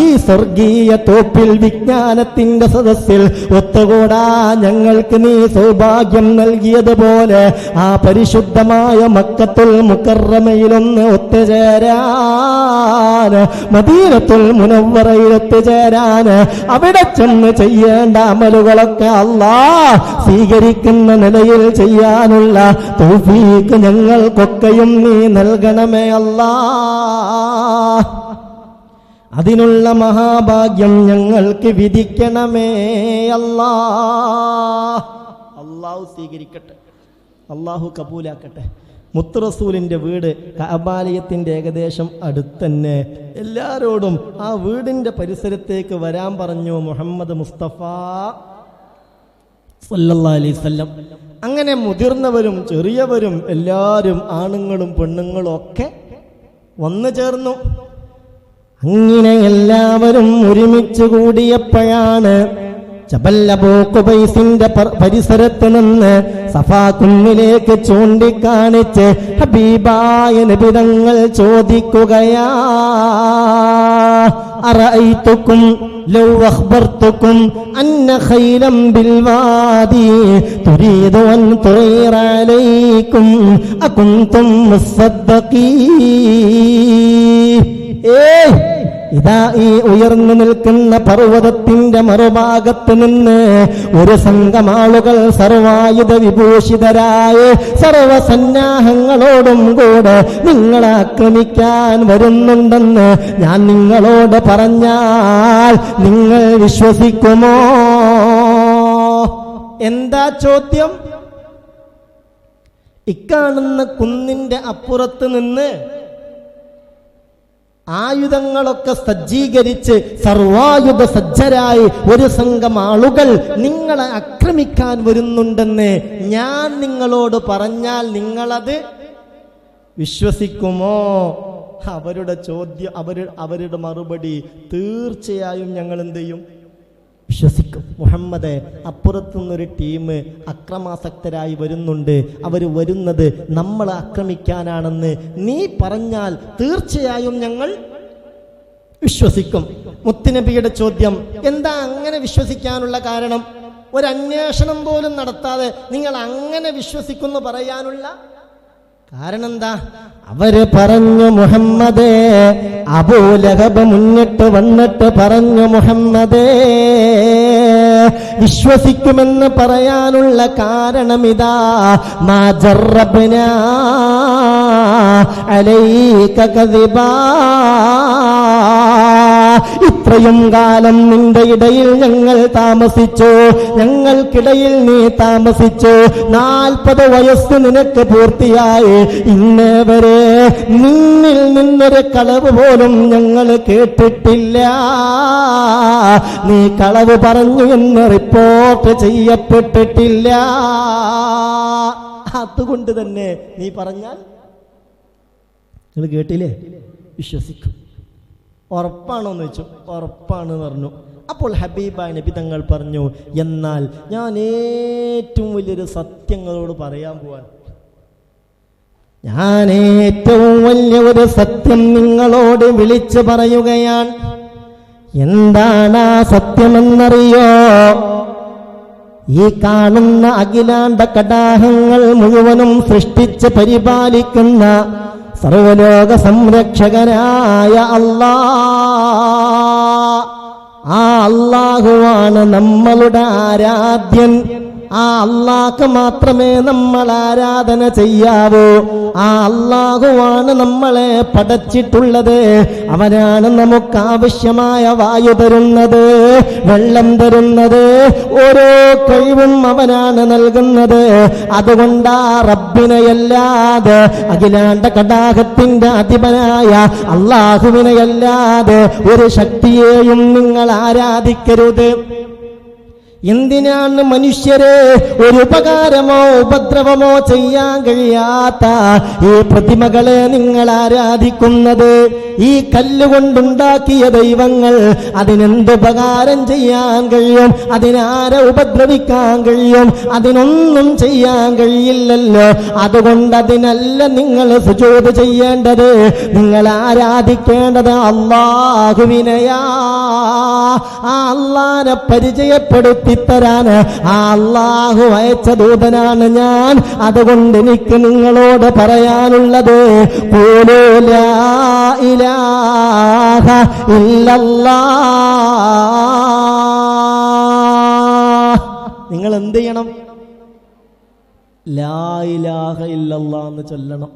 ഈ സ്വർഗീയ തോപ്പിൽ വിജ്ഞാനത്തിന്റെ സദസ്സിൽ ഒത്തുകൂടാ ഞങ്ങൾക്ക് നീ സൗഭാഗ്യം നൽകിയതുപോലെ ആ പരിശുദ്ധമായ മക്കത്തുൽ മുകറമയിലൊന്ന് ഒത്തുചേരാൻ, മദീനത്തുൽ മുനവ്വറയിൽ ഒത്തുചേരാൻ, അവിടെ ചെന്ന് ചെയ്യേണ്ട അമലുകളൊക്കെ അല്ലാഹ് സ്വീകരിക്കുന്ന നിലയിൽ ചെയ്യാനുള്ള തൗഫീഖ് ഞങ്ങൾക്കൊക്കെയും നീ നൽകണമേ അല്ലാഹ്. അതിനുള്ള മഹാഭാഗ്യം ഞങ്ങൾക്ക് വിധിക്കണമേ അല്ലാഹ്. അല്ലാഹു സ്വീകരിക്കട്ടെ, അല്ലാഹു കബൂലാക്കട്ടെ. മുത്തുറസൂലിൻ്റെ വീട് കഅബാലയത്തിൻ്റെ ഏകദേശം അടുത്തന്നെ. എല്ലാവരോടും ആ വീടിൻ്റെ പരിസരത്തേക്ക് വരാൻ പറഞ്ഞു മുഹമ്മദ് മുസ്തഫ സല്ലല്ലാഹു അലൈഹി വസല്ലം. അങ്ങനെ മുതിർന്നവരും ചെറിയവരും എല്ലാവരും ആണുങ്ങളും പെണ്ണുങ്ങളും ഒക്കെ വന്നു ചേർന്നു. അങ്ങനെ എല്ലാവരും ഒരുമിച്ച് കൂടിയപ്പോഴാണ് ജബൽ അബൂ ഖുബൈസിന്റെ പരിസരത്ത് നിന്ന് സഫാ കുന്നിലേക്ക് ചൂണ്ടിക്കാണിച്ച് ഹബീബായ നബി തങ്ങൾ ചോദിക്കുകയാ, അറഅയ്തുക്കും ലൗ അഖ്ബർതുക്കും അന്ന ഖൈലം ബിൽ വാദി തുരീദു അൻ തുറീറ അലൈക്കും അകുൻതും മുസദ്ദഖീൻ. ഇതാ ഈ ഉയർന്നു നിൽക്കുന്ന പർവ്വതത്തിന്റെ മറുഭാഗത്ത് നിന്ന് ഒരു സംഘം ആളുകൾ സർവായുധ വിഭൂഷിതരായ സർവസന്നാഹങ്ങളോടും കൂടെ നിങ്ങളെ ആക്രമിക്കാൻ വരുന്നുണ്ടെന്ന് ഞാൻ നിങ്ങളോട് പറഞ്ഞാൽ നിങ്ങൾ വിശ്വസിക്കുമോ? എന്താ ചോദ്യം? ഇക്കാണുന്ന കുന്നിന്റെ അപ്പുറത്ത് നിന്ന് ആയുധങ്ങളൊക്കെ സജ്ജീകരിച്ച് സർവായുധ സജ്ജരായി ഒരു സംഘം ആളുകൾ നിങ്ങളെ ആക്രമിക്കാൻ വരുന്നുണ്ടെന്ന് ഞാൻ നിങ്ങളോട് പറഞ്ഞാൽ നിങ്ങളത് വിശ്വസിക്കുമോ? അവരുടെ ചോദ്യം, അവരുടെ മറുപടി, തീർച്ചയായും ഞങ്ങൾ എന്ത് ചെയ്യും? വിശ്വസിക്കും. മുഹമ്മദേ, അപ്പുറത്തുനിന്നൊരു ടീം അക്രമാസക്തരായി വരുന്നുണ്ട്, അവർ വരുന്നത് നമ്മളെ ആക്രമിക്കാനാണെന്ന് നീ പറഞ്ഞാൽ തീർച്ചയായും ഞങ്ങൾ വിശ്വസിക്കും. മുത്തുനബിയുടെ ചോദ്യം, എന്താ അങ്ങനെ വിശ്വസിക്കാനുള്ള കാരണം? ഒരന്വേഷണം പോലും നടത്താതെ നിങ്ങൾ അങ്ങനെ വിശ്വസിക്കുന്നു പറയാനുള്ള കാരണം എന്താ? അവര് പറഞ്ഞു, മുഹമ്മദേ, അബൂലഹബ് മുന്നിട്ട് വന്നിട്ട് പറഞ്ഞു, മുഹമ്മദേ, വിശ്വസിക്കുമെന്ന് പറയാനുള്ള കാരണം ഇതാ, മാ ജറബ്നാ അലൈക കദിബാ, ഇത്രയും കാലം നിന്റെ ഇടയിൽ ഞങ്ങൾ താമസിച്ചു, ഞങ്ങൾക്കിടയിൽ നീ താമസിച്ചു, 40 വയസ്സ് നിനക്ക് പൂർത്തിയായി, ഇന്നേ വരെ നിന്നിൽ നിന്നൊരു കളവ് പോലും ഞങ്ങൾ കേട്ടിട്ടില്ല. നീ കളവ് പറഞ്ഞു എന്ന് റിപ്പോർട്ട് ചെയ്യപ്പെട്ടിട്ടില്ല. അതുകൊണ്ട് തന്നെ നീ പറഞ്ഞാൽ നിങ്ങൾ കേട്ടില്ലേ, വിശ്വസിക്കും. ഉറപ്പാണോ എന്ന് വെച്ചു. ഉറപ്പാണ് പറഞ്ഞു. അപ്പോൾ ഹബീബായ നബി തങ്ങൾ പറഞ്ഞു, എന്നാൽ ഞാൻ ഏറ്റവും വലിയൊരു സത്യങ്ങളോട് പറയാൻ പോവാൻ. ഞാൻ ഏറ്റവും വലിയ ഒരു സത്യം നിങ്ങളോട് വിളിച്ചു പറയുകയാണ്. എന്താണ് ആ സത്യമെന്നറിയോ? ഈ കാണുന്ന അഖിലാണ്ട കടാഹങ്ങൾ മുഴുവനും സൃഷ്ടിച്ച് പരിപാലിക്കുന്ന സർവലോക സംരക്ഷകനായ അല്ലാഹ്, ആ അല്ലാഹുവാണ് നമ്മളുടെ ആരാധ്യൻ. ആ അല്ലാഹ്ക്ക് മാത്രമേ നമ്മൾ ആരാധന ചെയ്യാവൂ. ആ അല്ലാഹുവാണ് നമ്മളെ പടച്ചിട്ടുള്ളത്. അവനാണ് നമുക്ക് ആവശ്യമായ വായു തരുന്നത്, വെള്ളം തരുന്നത്, ഓരോ കഴിവും അവനാണ് നൽകുന്നത്. അതുകൊണ്ട് ആ റബ്ബിനെയല്ലാതെ, അഖിലാണ്ട കടാഹത്തിന്റെ അധിപനായ അല്ലാഹുവിനെയല്ലാതെ ഒരു ശക്തിയെയും നിങ്ങൾ ആരാധിക്കരുത്. എന്തിനാണ് മനുഷ്യരെ ഒരു ഉപകാരമോ ഉപദ്രവമോ ചെയ്യാൻ കഴിയാത്ത ഈ പ്രതിമകളെ നിങ്ങൾ ആരാധിക്കുന്നത്? ഈ കല്ലുകൊണ്ടുണ്ടാക്കിയ ദൈവങ്ങൾ അതിനെന്തുപകാരം ചെയ്യാൻ കഴിയും? അതിനാരെ ഉപദ്രവിക്കാൻ കഴിയും? അതിനൊന്നും ചെയ്യാൻ കഴിയില്ലല്ലോ. അതുകൊണ്ട് അതിനല്ല നിങ്ങൾ സുജൂദ് ചെയ്യേണ്ടത്. നിങ്ങൾ ആരാധിക്കേണ്ടത് അല്ലാഹുവിനെയാ. ആ അല്ലാഹനെ പരിചയപ്പെടുത്തിത്തരാൻ ആ അല്ലാഹു അയച്ച ദൂതനാണ് ഞാൻ. അതുകൊണ്ട് എനിക്ക് നിങ്ങളോട് പറയാനുള്ളത്, ഖൂലൂ ലാ ഇലാഹ ഇല്ലല്ലാഹ്. നിങ്ങൾ എന്ത് ചെയ്യണം? ലാ ഇലാഹ ഇല്ലല്ലാഹ് എന്ന് ചൊല്ലണം.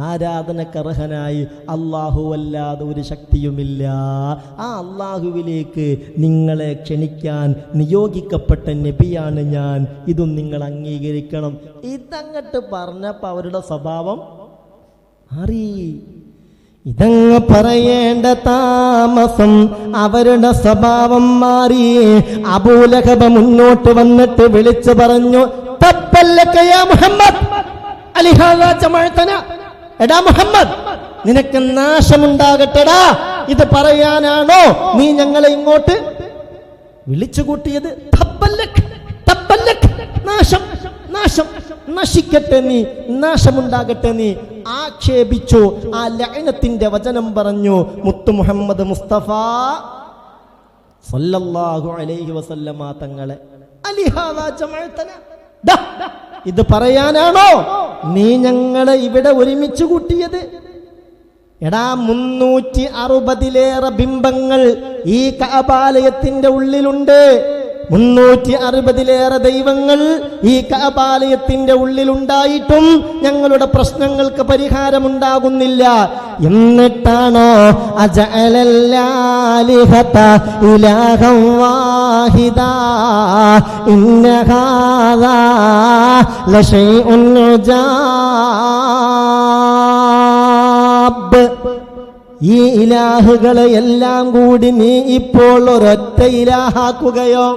ആരാധനക്കർഹനായി അല്ലാഹുവല്ലാതെ ഒരു ശക്തിയുമില്ല. ആ അല്ലാഹുവിലേക്ക് നിങ്ങളെ ക്ഷണിക്കാൻ നിയോഗിക്കപ്പെട്ട നബിയാണ് ഞാൻ. ഇതും നിങ്ങൾ അംഗീകരിക്കണം. ഇതങ്ങട്ട് പറഞ്ഞപ്പോൾ അവരുടെ സ്വഭാവം മാറി. ഇതങ്ങ് പറയേണ്ട താമസം അവരുടെ സ്വഭാവം മാറി. അബൂലഹബ് മുന്നോട്ട് വന്നിട്ട് വിളിച്ചു പറഞ്ഞു, തബ്ബല്ലക യാ മുഹമ്മദ് അലിഹാദാ ജമഅതന. എടാ മുഹമ്മദ്, നിനക്ക് നാശമുണ്ടാകട്ടെടാ. ഇത് പറയാനാണോ നീ ഞങ്ങളെ ഇങ്ങോട്ട് വിളിച്ചു കൂട്ടിയത്? തബ്ബല്ലക്, തബ്ബല്ലക്, നാശം, നാശം, നശിക്കട്ടെ നീ, നാശമുണ്ടാകട്ടെ നീ ആക്ഷേപിച്ചു. ആ ലഅനത്തിന്റെ വചനം പറഞ്ഞു മുത്തു മുഹമ്മദ് മുസ്തഫ സല്ലല്ലാഹു അലൈഹി വസല്ലമ തങ്ങളെ. അലിഹാദാ ജമഅതന, ഇത് പറയാനാണോ നീ ഞങ്ങളെ ഇവിടെ ഒരുമിച്ച് കൂട്ടിയത്? എടാ, 360 ബിംബങ്ങൾ ഈ കഅബാലയത്തിന്റെ ഉള്ളിലുണ്ട്. 360 ദൈവങ്ങൾ ഈ കഅബാലയത്തിന്റെ ഉള്ളിലുണ്ടായിട്ടും ഞങ്ങളുടെ പ്രശ്നങ്ങൾക്ക് പരിഹാരമുണ്ടാകുന്നില്ല. എന്നിട്ടാണോ അജഅലല്ലാലിഹത ഇലാഹൻ വാഹിദാ ഇന്ന ഹാദാ ലശൈഉൻ ഉജാബ്. ഈ ഇലാഹുകളെ എല്ലാം കൂടി നീ ഇപ്പോൾ ഒരൊറ്റ ഇലാഹാക്കുകയോ?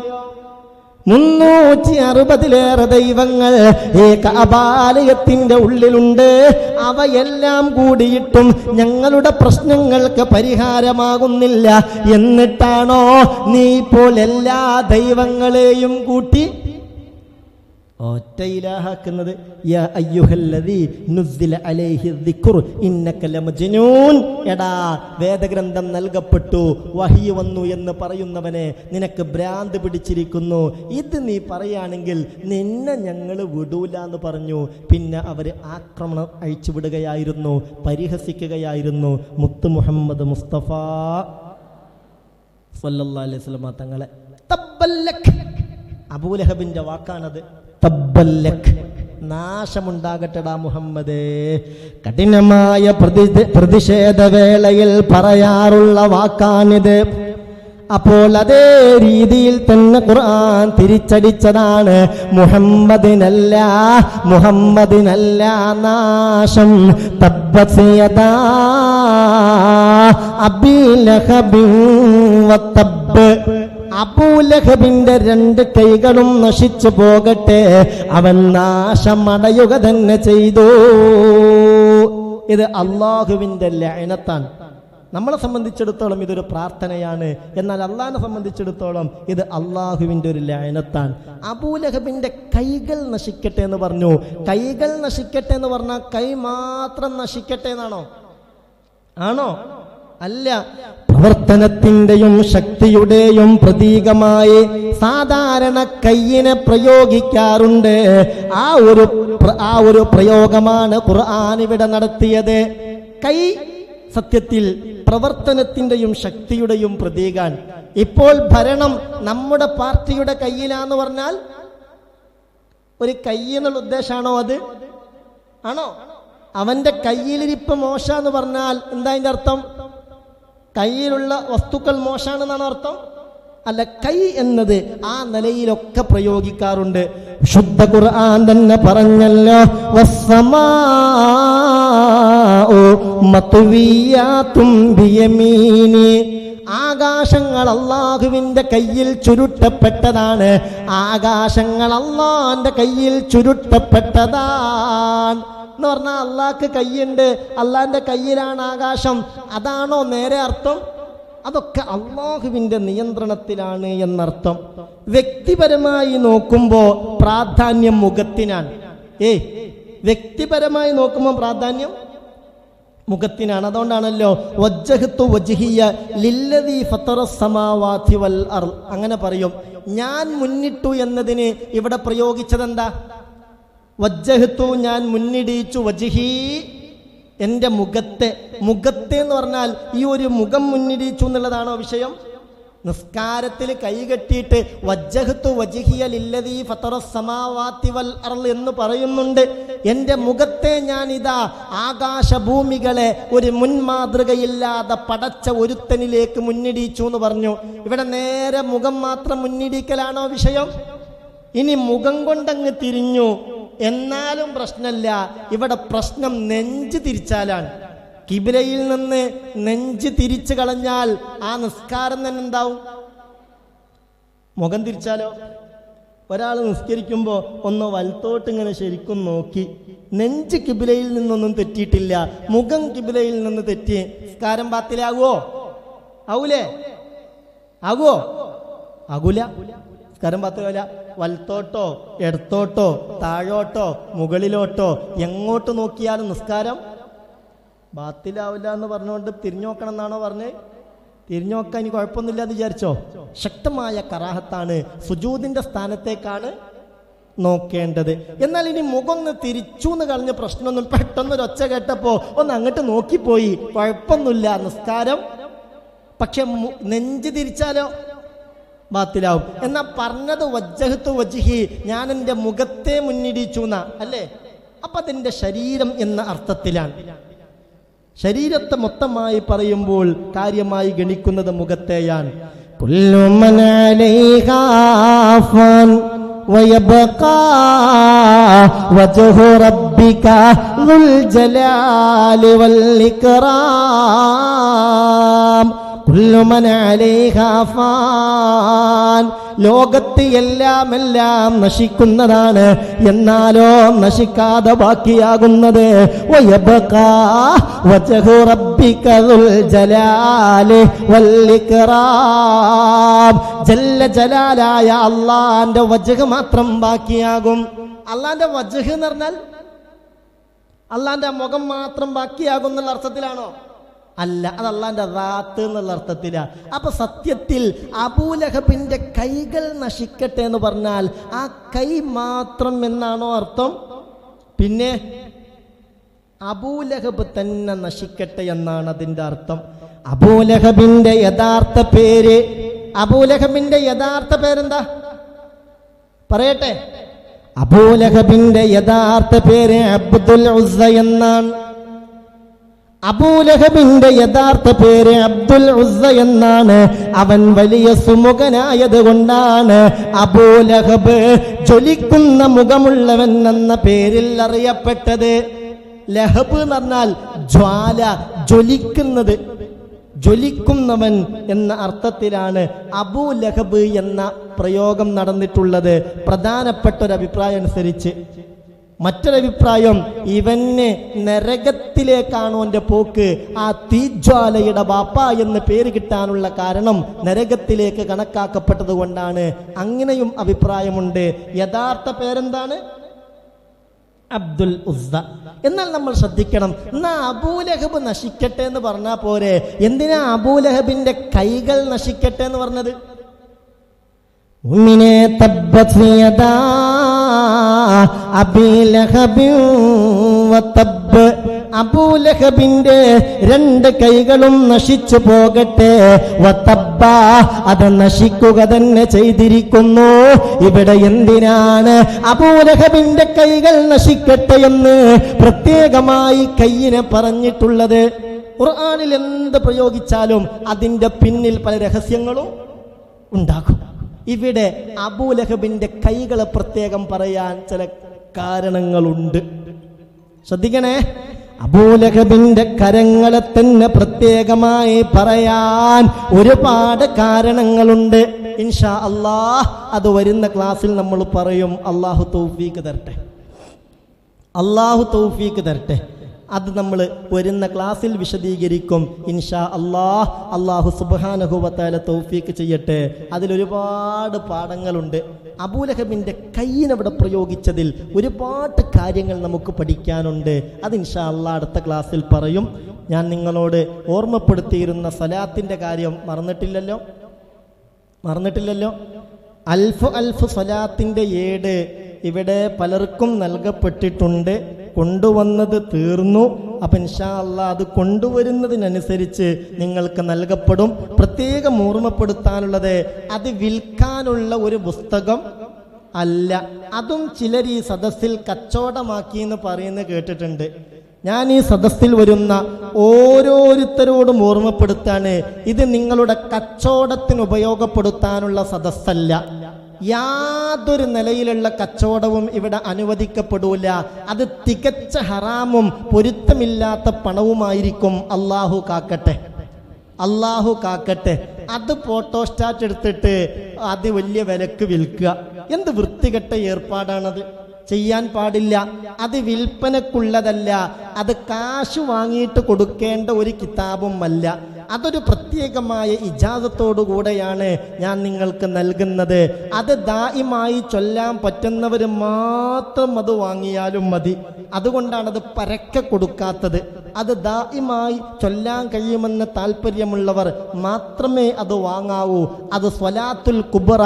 360 ദൈവങ്ങൾ ഈ കഅബാലയത്തിന്റെ ഉള്ളിലുണ്ട്. അവയെല്ലാം കൂടിയിട്ടും ഞങ്ങളുടെ പ്രശ്നങ്ങൾക്ക് പരിഹാരമാകുന്നില്ല. എന്നിട്ടാണോ നീ ഇപ്പോൾ എല്ലാ ദൈവങ്ങളെയും കൂട്ടി ഒറ്റ ഇലാഹാക്കുന്നത്? യാ അയ്യുഹല്ലദീ നുസ്സില അലൈഹി ദിക്ർ ഇന്നക ലമജ്നൂൻ. എടാ, വേദഗ്രന്ഥം നൽകപ്പെട്ടു, വഹി വന്നു എന്ന് പറയുന്നവനെ, നിനക്ക് ഭ്രാന്ത് പിടിച്ചിരിക്കുന്നു. ഇത് നീ പറയുകയാണെങ്കിൽ നിന്നെ ഞങ്ങൾ വിടൂല എന്ന് പറഞ്ഞു. പിന്നെ അവര് ആക്രമണം അഴിച്ചുവിടുകയായിരുന്നു, പരിഹസിക്കുകയായിരുന്നു മുത്തു മുഹമ്മദ് മുസ്തഫ സല്ലല്ലാഹു അലൈഹി വസല്ലം തങ്ങളെ. തബ്ബല്ലക്, അബൂലഹബിന്റെ വാക്കാണത്. തബ്ബല്ലക്, നാശമുണ്ടാകട്ടെടാ മുഹമ്മദേ. കഠിനമായ പ്രതിഷേധ വേളയിൽ പറയാറുള്ള വാക്കാണിത്. അപ്പോൾ അതേ രീതിയിൽ തന്നെ ഖുർആൻ തിരിച്ചടിച്ചതാണ്. മുഹമ്മദിനല്ല, മുഹമ്മദിനല്ല നാശം. തബ്ബത് യദാ അബീ ലഹബിൻ വതബ്ബ്. അബൂലഹബിന്റെ 2 കൈകളും നശിച്ചു പോകട്ടെ, അവൻ നാശമടയുക തന്നെ ചെയ്തു. ഇത് അള്ളാഹുവിന്റെ ലഅനത്താണ്. നമ്മളെ സംബന്ധിച്ചിടത്തോളം ഇതൊരു പ്രാർത്ഥനയാണ്. എന്നാൽ അള്ളാഹിനെ സംബന്ധിച്ചിടത്തോളം ഇത് അള്ളാഹുവിന്റെ ഒരു ലഅനത്താണ്. അബൂലഹബിന്റെ കൈകൾ നശിക്കട്ടെ എന്ന് പറഞ്ഞു. കൈകൾ നശിക്കട്ടെ എന്ന് പറഞ്ഞാൽ കൈ മാത്രം നശിക്കട്ടെ എന്നാണോ? ആണോ? അല്ല. പ്രവർത്തനത്തിന്റെയും ശക്തിയുടെയും പ്രതീകമായി സാധാരണ കയ്യിനെ പ്രയോഗിക്കാറുണ്ട്. ആ ഒരു പ്രയോഗമാണ് ഖുർആൻ ഇവിടെ നടത്തിയത്. കൈ സത്യത്തിൽ പ്രവർത്തനത്തിന്റെയും ശക്തിയുടെയും പ്രതീകാണ്. ഇപ്പോൾ ഭരണം നമ്മുടെ പാർട്ടിയുടെ കയ്യിലാന്ന് പറഞ്ഞാൽ ഒരു കൈ എന്നുള്ള ഉദ്ദേശമാണോ അത്? ആണോ? അവന്റെ കയ്യിലിരിപ്പ് മോശാന്ന് പറഞ്ഞാൽ എന്താ അതിന്റെ അർത്ഥം? കയ്യിലുള്ള വസ്തുക്കൾ മോശാണെന്നാണ് അർത്ഥം? അല്ല, കൈ എന്നത് ആ നിലയിലൊക്കെ പ്രയോഗിക്കാറുണ്ട്. ശുദ്ധ ഖുർആൻ തന്നെ പറഞ്ഞല്ലോ, വസ്സമാഉ മത്വിയാതും ബിയമീനി. ആകാശങ്ങൾ അല്ലാഹുവിന്റെ കയ്യിൽ ചുരുട്ടപ്പെട്ടതാണ്. ആകാശങ്ങൾ അല്ലാഹുവിന്റെ കയ്യിൽ ചുരുട്ടപ്പെട്ടതാണ് എന്ന് പറഞ്ഞാൽ അള്ളാഹ്ക്ക് കയ്യുണ്ട്, അള്ളാഹിന്റെ കയ്യിലാണ് ആകാശം. അതാണോ നേരെ അർത്ഥം? അതൊക്കെ അള്ളാഹുവിന്റെ നിയന്ത്രണത്തിലാണ് എന്നർത്ഥം. വ്യക്തിപരമായി നോക്കുമ്പോൾ പ്രാധാന്യം മുഖത്തിനാണ്. വ്യക്തിപരമായി നോക്കുമ്പോൾ പ്രാധാന്യം മുഖത്തിനാണ്. അതുകൊണ്ടാണല്ലോ വജ്ജഹ്തു വജ്ഹിയ ലില്ലദീ ഫത്തറസ് സമാവാതി വൽ അർള്, അങ്ങനെ പറയും. ഞാൻ മുന്നിട്ടു എന്നതിന് ഇവിടെ പ്രയോഗിച്ചതെന്താ? വജ്ജഹ്തു, ഞാൻ മുന്നിടിച്ചു, വജ്ഹി, എൻ്റെ മുഖത്തെ. മുഖത്തെ എന്ന് പറഞ്ഞാൽ ഈ ഒരു മുഖം മുന്നിടിച്ചു എന്നുള്ളതാണോ വിഷയം? നിസ്കാരത്തിൽ കൈകെട്ടിയിട്ട് വജ്ജഹ്തു വജ്ഹിയ ലില്ലദീ ഫത്തറസ് സമാവാതി വൽ അർള് എന്ന് പറയുന്നുണ്ട്. എൻ്റെ മുഖത്തെ ഞാൻ ഇതാ ആകാശഭൂമികളെ ഒരു മുൻമാതൃകയില്ലാതെ പടച്ച ഒരുത്തനിലേക്ക് മുന്നിടിച്ചു എന്ന് പറഞ്ഞു. ഇവിടെ നേരെ മുഖം മാത്രം മുന്നിടിക്കലാണോ വിഷയം? ഇനി മുഖം കൊണ്ടങ്ങ് തിരിഞ്ഞു എന്നാലും പ്രശ്നമില്ല. ഇവിടെ പ്രശ്നം നെഞ്ച് തിരിച്ചാലാണ്. കിബിലയിൽ നിന്ന് നെഞ്ച് തിരിച്ചു കളഞ്ഞാൽ ആ നിസ്കാരം തന്നെ എന്താവും? മുഖം തിരിച്ചാലോ? ഒരാൾ നിസ്കരിക്കുമ്പോൾ ഒന്ന് വലത്തോട്ട് ഇങ്ങനെ ശരിക്കും നോക്കി, നെഞ്ച് കിബിലയിൽ നിന്നൊന്നും തെറ്റിയിട്ടില്ല, മുഖം കിബിലയിൽ നിന്ന് തെറ്റി, നിസ്കാരം ബാത്തിലാകുവോ? ആവൂലേ? ആകുവോ? ആകൂല. നിസ്കാരം ബാത്തിലാവില്ല. വലത്തോട്ടോ ഇടത്തോട്ടോ താഴോട്ടോ മുകളിലോട്ടോ എങ്ങോട്ട് നോക്കിയാലും നിസ്കാരം ബാത്തിലാവില്ല എന്ന് പറഞ്ഞുകൊണ്ട് തിരിഞ്ഞു നോക്കണം എന്നാണോ പറഞ്ഞത്? തിരിഞ്ഞു നോക്കാൻ ഇനി കുഴപ്പമൊന്നുമില്ല എന്ന് വിചാരിച്ചോ? ശക്തമായ കറാഹത്താണ്. സുജൂദിന്റെ സ്ഥാനത്തേക്കാണ് നോക്കേണ്ടത്. എന്നാൽ ഇനി മുഖം ഒന്ന് തിരിച്ചു എന്ന് കളഞ്ഞ പ്രശ്നമൊന്നും, പെട്ടെന്നൊരു ഒച്ച കേട്ടപ്പോ ഒന്ന് അങ്ങോട്ട് നോക്കിപ്പോയി, കുഴപ്പമൊന്നുമില്ല, നിസ്കാരം. പക്ഷെ നെഞ്ച് തിരിച്ചാലോ ബാത്തിലാവും. എന്നാ പറഞ്ഞത് വജ്ജഹ്തു വജ്ഹി, ഞാൻ എൻ്റെ മുഖത്തെ മുന്നിടിച്ചു എന്നാ അല്ലേ? അപ്പൊ അതിൻ്റെ ശരീരം എന്ന അർത്ഥത്തിലാണ്. ശരീരത്തെ മൊത്തമായി പറയുമ്പോൾ കാര്യമായി ഗണിക്കുന്നത് മുഖത്തെയാണ്. കുല്ലു മൻ അലൈഹാ ഫാൻ വയബ്ഖാ വജ്ഹു റബ്ബിക ദുൽ ജലാലി വൽ ഇക്റാം. കുല്ലു മൻ അലൈഹാ ഫാൻ, ലോകത്ത് എല്ലാം നശിക്കുന്നതാണ്, എന്നാലോ നശിക്കാതെ ബാക്കിയാകുന്നത് വയബ്ഖാ വജ്ഹു റബ്ബിക ദുൽ ജലാലി വൽ ഇക്റാം. ജല്ല ജലാലായ അല്ലാഹുവിന്റെ വജ്ഹ് മാത്രം ബാക്കിയാകും. അല്ലാഹുവിന്റെ വജ്ഹ് എന്ന് പറഞ്ഞാൽ അല്ലാഹുവിന്റെ മുഖം മാത്രം ബാക്കിയാകും എന്നുള്ള അർത്ഥത്തിലാണോ? അല്ല, അത് അള്ളാന്റെ റാത്ത് എന്നുള്ള അർത്ഥത്തിലാണ്. അപ്പൊ സത്യത്തിൽ അബൂലഹബിന്റെ കൈകൾ നശിക്കട്ടെ എന്ന് പറഞ്ഞാൽ ആ കൈ മാത്രം എന്നാണോ അർത്ഥം? പിന്നെ അബൂലഹബ് തന്നെ നശിക്കട്ടെ എന്നാണ് അതിന്റെ അർത്ഥം. അബൂലഹബിന്റെ യഥാർത്ഥ പേരെന്താ പറയട്ടെ? അബൂലഹബിന്റെ യഥാർത്ഥ പേര് അബ്ദുൽ ഉസ്സ എന്നാണ്. അബൂലഹബിന്റെ യഥാർത്ഥ പേര് അബ്ദുൽ ഉസ്സ എന്നാണ്. അവൻ വലിയ സുമുഖനായത് കൊണ്ടാണ് അബൂലഹബ് ജ്വലിക്കുന്ന മുഖമുള്ളവൻ എന്ന പേരിൽ അറിയപ്പെട്ടത്. ലഹബ് എന്ന് പറഞ്ഞാൽ ജ്വാല, ജ്വലിക്കുന്നത്, ജ്വലിക്കുന്നവൻ എന്ന അർത്ഥത്തിലാണ് അബൂലഹബ് എന്ന പ്രയോഗം നടന്നിട്ടുള്ളത്. പ്രധാനപ്പെട്ട ഒരു അഭിപ്രായം അനുസരിച്ച്. മറ്റൊരഭിപ്രായം, ഇവന് നരകത്തിലേക്കാണോ എൻ്റെ പോക്ക്, ആ തീജ്വാലയുടെ ബാപ്പ എന്ന് പേര് കിട്ടാനുള്ള കാരണം നരകത്തിലേക്ക് കണക്കാക്കപ്പെട്ടത് കൊണ്ടാണ്. അങ്ങനെയും അഭിപ്രായമുണ്ട്. യഥാർത്ഥ പേരെന്താണ്? അബ്ദുൽ ഉസ്സ. എന്നാൽ നമ്മൾ ശ്രദ്ധിക്കണം, എന്നാ അബൂലഹബ് നശിക്കട്ടെ എന്ന് പറഞ്ഞാൽ പോരെ, എന്തിനാ അബൂലഹബിന്റെ കൈകൾ നശിക്കട്ടെ എന്ന് പറഞ്ഞത്? മുഅ്മിനേ തബ്ബത് യദാ അബീ ലഹബിൻ വതബ്ബ്. അബൂലഹബിന്റെ രണ്ട് കൈകളും നശിച്ചു പോകട്ടെ. വതബ്ബ, അത് നശിക്കുക തന്നെ ചെയ്തിരിക്കുന്നു. ഇവിടെ എന്തിനാണ് അബൂലഹബിന്റെ കൈകൾ നശിക്കട്ടെ എന്ന് പ്രത്യേകമായി കയ്യിനെ പറഞ്ഞിട്ടുള്ളത്? ഖുർആനിൽ എന്ത് പ്രയോഗിച്ചാലും അതിന്റെ പിന്നിൽ പല രഹസ്യങ്ങളും ഉണ്ടാകും. ഇവിടെ അബൂലഹബിന്റെ കൈകളെ പ്രത്യേകം പറയാൻ ചില കാരണങ്ങളുണ്ട്. ശ്രദ്ധിക്കണേ. അബൂലഹബിന്റെ കരങ്ങളെ തന്നെ പ്രത്യേകമായി പറയാൻ ഒരുപാട് കാരണങ്ങളുണ്ട്. ഇൻഷാ അല്ലാഹ് അത് വരുന്ന ക്ലാസ്സിൽ നമ്മൾ പറയും. അല്ലാഹു തൗഫീഖ് തരട്ടെ, അല്ലാഹു തൗഫീഖ് തരട്ടെ. അത് നമ്മൾ വരുന്ന ക്ലാസ്സിൽ വിശദീകരിക്കും ഇൻഷാ അല്ലാഹ്. അല്ലാഹു സുബ്ഹാനഹു വ തആല തൗഫീഖ് ചെയ്യട്ടെ. അതിലൊരുപാട് പാഠങ്ങളുണ്ട്. അബൂലഹബിന്റെ കയ്യിനവിടെ പ്രയോഗിച്ചതിൽ ഒരുപാട് കാര്യങ്ങൾ നമുക്ക് പഠിക്കാനുണ്ട്. അത് ഇൻഷാ അല്ലാഹ് അടുത്ത ക്ലാസ്സിൽ പറയും. ഞാൻ നിങ്ങളോട് ഓർമ്മപ്പെടുത്തിയിരുന്ന സലാത്തിന്റെ കാര്യം മറന്നിട്ടില്ലല്ലോ. അൽഫ് സ്വലാത്തിന്റെ ഏട് ഇവിടെ പലർക്കും നൽകപ്പെട്ടിട്ടുണ്ട്. കൊണ്ടുവന്നത് തീർന്നു. അപ്പം ഇൻഷാ അല്ലാഹ് അത് കൊണ്ടുവരുന്നതിനനുസരിച്ച് നിങ്ങൾക്ക് നൽകപ്പെടും. പ്രത്യേകം ഓർമ്മപ്പെടുത്താനുള്ളത്, അത് വിൽക്കാനുള്ള ഒരു പുസ്തകം അല്ല. അതും ചിലർ ഈ സദസ്സിൽ കച്ചവടമാക്കി എന്ന് പറയുന്നത് കേട്ടിട്ടുണ്ട്. ഞാൻ ഈ സദസ്സിൽ വരുന്ന ഓരോരുത്തരോടും ഓർമ്മപ്പെടുത്താണ്, ഇത് നിങ്ങളുടെ കച്ചവടത്തിന് ഉപയോഗപ്പെടുത്താനുള്ള സദസ്സല്ല. യാതൊരു നിലയിലുള്ള കച്ചവടവും ഇവിടെ അനുവദിക്കപ്പെടൂല. അത് തികച്ച ഹറാമും പൊരുത്തമില്ലാത്ത പണവുമായിരിക്കും. അല്ലാഹു കാക്കട്ടെ, അല്ലാഹു കാക്കട്ടെ. അത് ഫോട്ടോസ്റ്റാറ്റ് എടുത്തിട്ട് അത് വലിയ വിലക്ക് വിൽക്കുക, എന്ത് വൃത്തികെട്ട ഏർപ്പാടാണത്. ചെയ്യാൻ പാടില്ല. അത് വിൽപ്പനക്കുള്ളതല്ല. അത് കാശ് വാങ്ങിയിട്ട് കൊടുക്കേണ്ട ഒരു കിതാബും അല്ല. അതൊരു പ്രത്യേകമായ ഇജാസത്തോടു കൂടെയാണ് ഞാൻ നിങ്ങൾക്ക് നൽകുന്നത്. അത് ദായിമായി ചൊല്ലാൻ പറ്റുന്നവർ മാത്രം അത് വാങ്ങിയാലും മതി. അതുകൊണ്ടാണ് അത് പരക്കെ കൊടുക്കാത്തത്. അത് ദായിമായി ചൊല്ലാൻ കഴിയുമെന്ന് താല്പര്യമുള്ളവർ മാത്രമേ അത് വാങ്ങാവൂ. അത് സ്വലാത്തുൽ കുബ്ര,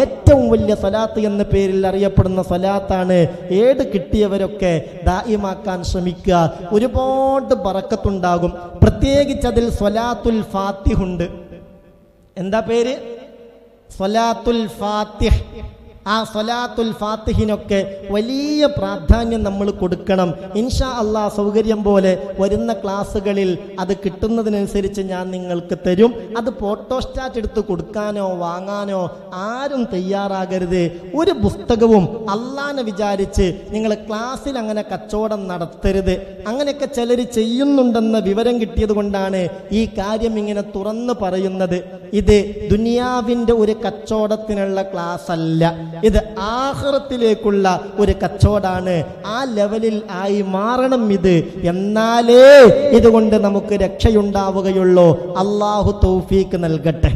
ഏറ്റവും വലിയ സ്വലാത്ത് എന്ന പേരിൽ അറിയപ്പെടുന്ന സ്വലാത്താണ്. ഏട് കിട്ടിയവരൊക്കെ ദായിമാക്കാൻ ശ്രമിക്കുക. ഒരുപാട് ബറക്കത്തുണ്ടാകും. പ്രത്യേകിച്ച് അതിൽ സ്വലാത്തുൽ ഫാത്തിഹ് ഉണ്ട്. എന്താ പേര്? സ്വലാത്തുൽ ഫാത്തിഹ്. ആ സ്വലാത്തുൽ ഫാത്തിഹിനൊക്കെ വലിയ പ്രാധാന്യം നമ്മൾ കൊടുക്കണം. ഇൻഷാ അല്ലാഹ് സൗകര്യം പോലെ വരുന്ന ക്ലാസ്സുകളിൽ അത് കിട്ടുന്നതിനനുസരിച്ച് ഞാൻ നിങ്ങൾക്ക് തരും. അത് ഫോട്ടോസ്റ്റാറ്റ് എടുത്ത് കൊടുക്കാനോ വാങ്ങാനോ ആരും തയ്യാറാകരുത്. ഒരു പുസ്തകവും അള്ളാനെ വിചാരിച്ച് നിങ്ങൾ ക്ലാസ്സിൽ അങ്ങനെ കച്ചവടം നടത്തരുത്. അങ്ങനെയൊക്കെ ചിലർ ചെയ്യുന്നുണ്ടെന്ന വിവരം കിട്ടിയത് കൊണ്ടാണ് ഈ കാര്യം ഇങ്ങനെ തുറന്നു പറയുന്നത്. ഇത് ദുനിയാവിൻ്റെ ഒരു കച്ചവടത്തിനുള്ള ക്ലാസ് അല്ല. ഇത് ആഖിറത്തിലേക്കുള്ള ഒരു കച്ചവടാണ്. ആ ലെവലിൽ ആയി മാറണം ഇത്. എന്നാലേ ഇതുകൊണ്ട് നമുക്ക് രക്ഷയുണ്ടാവുകയുള്ളൂ. അല്ലാഹു തൗഫീഖ് നൽകട്ടെ,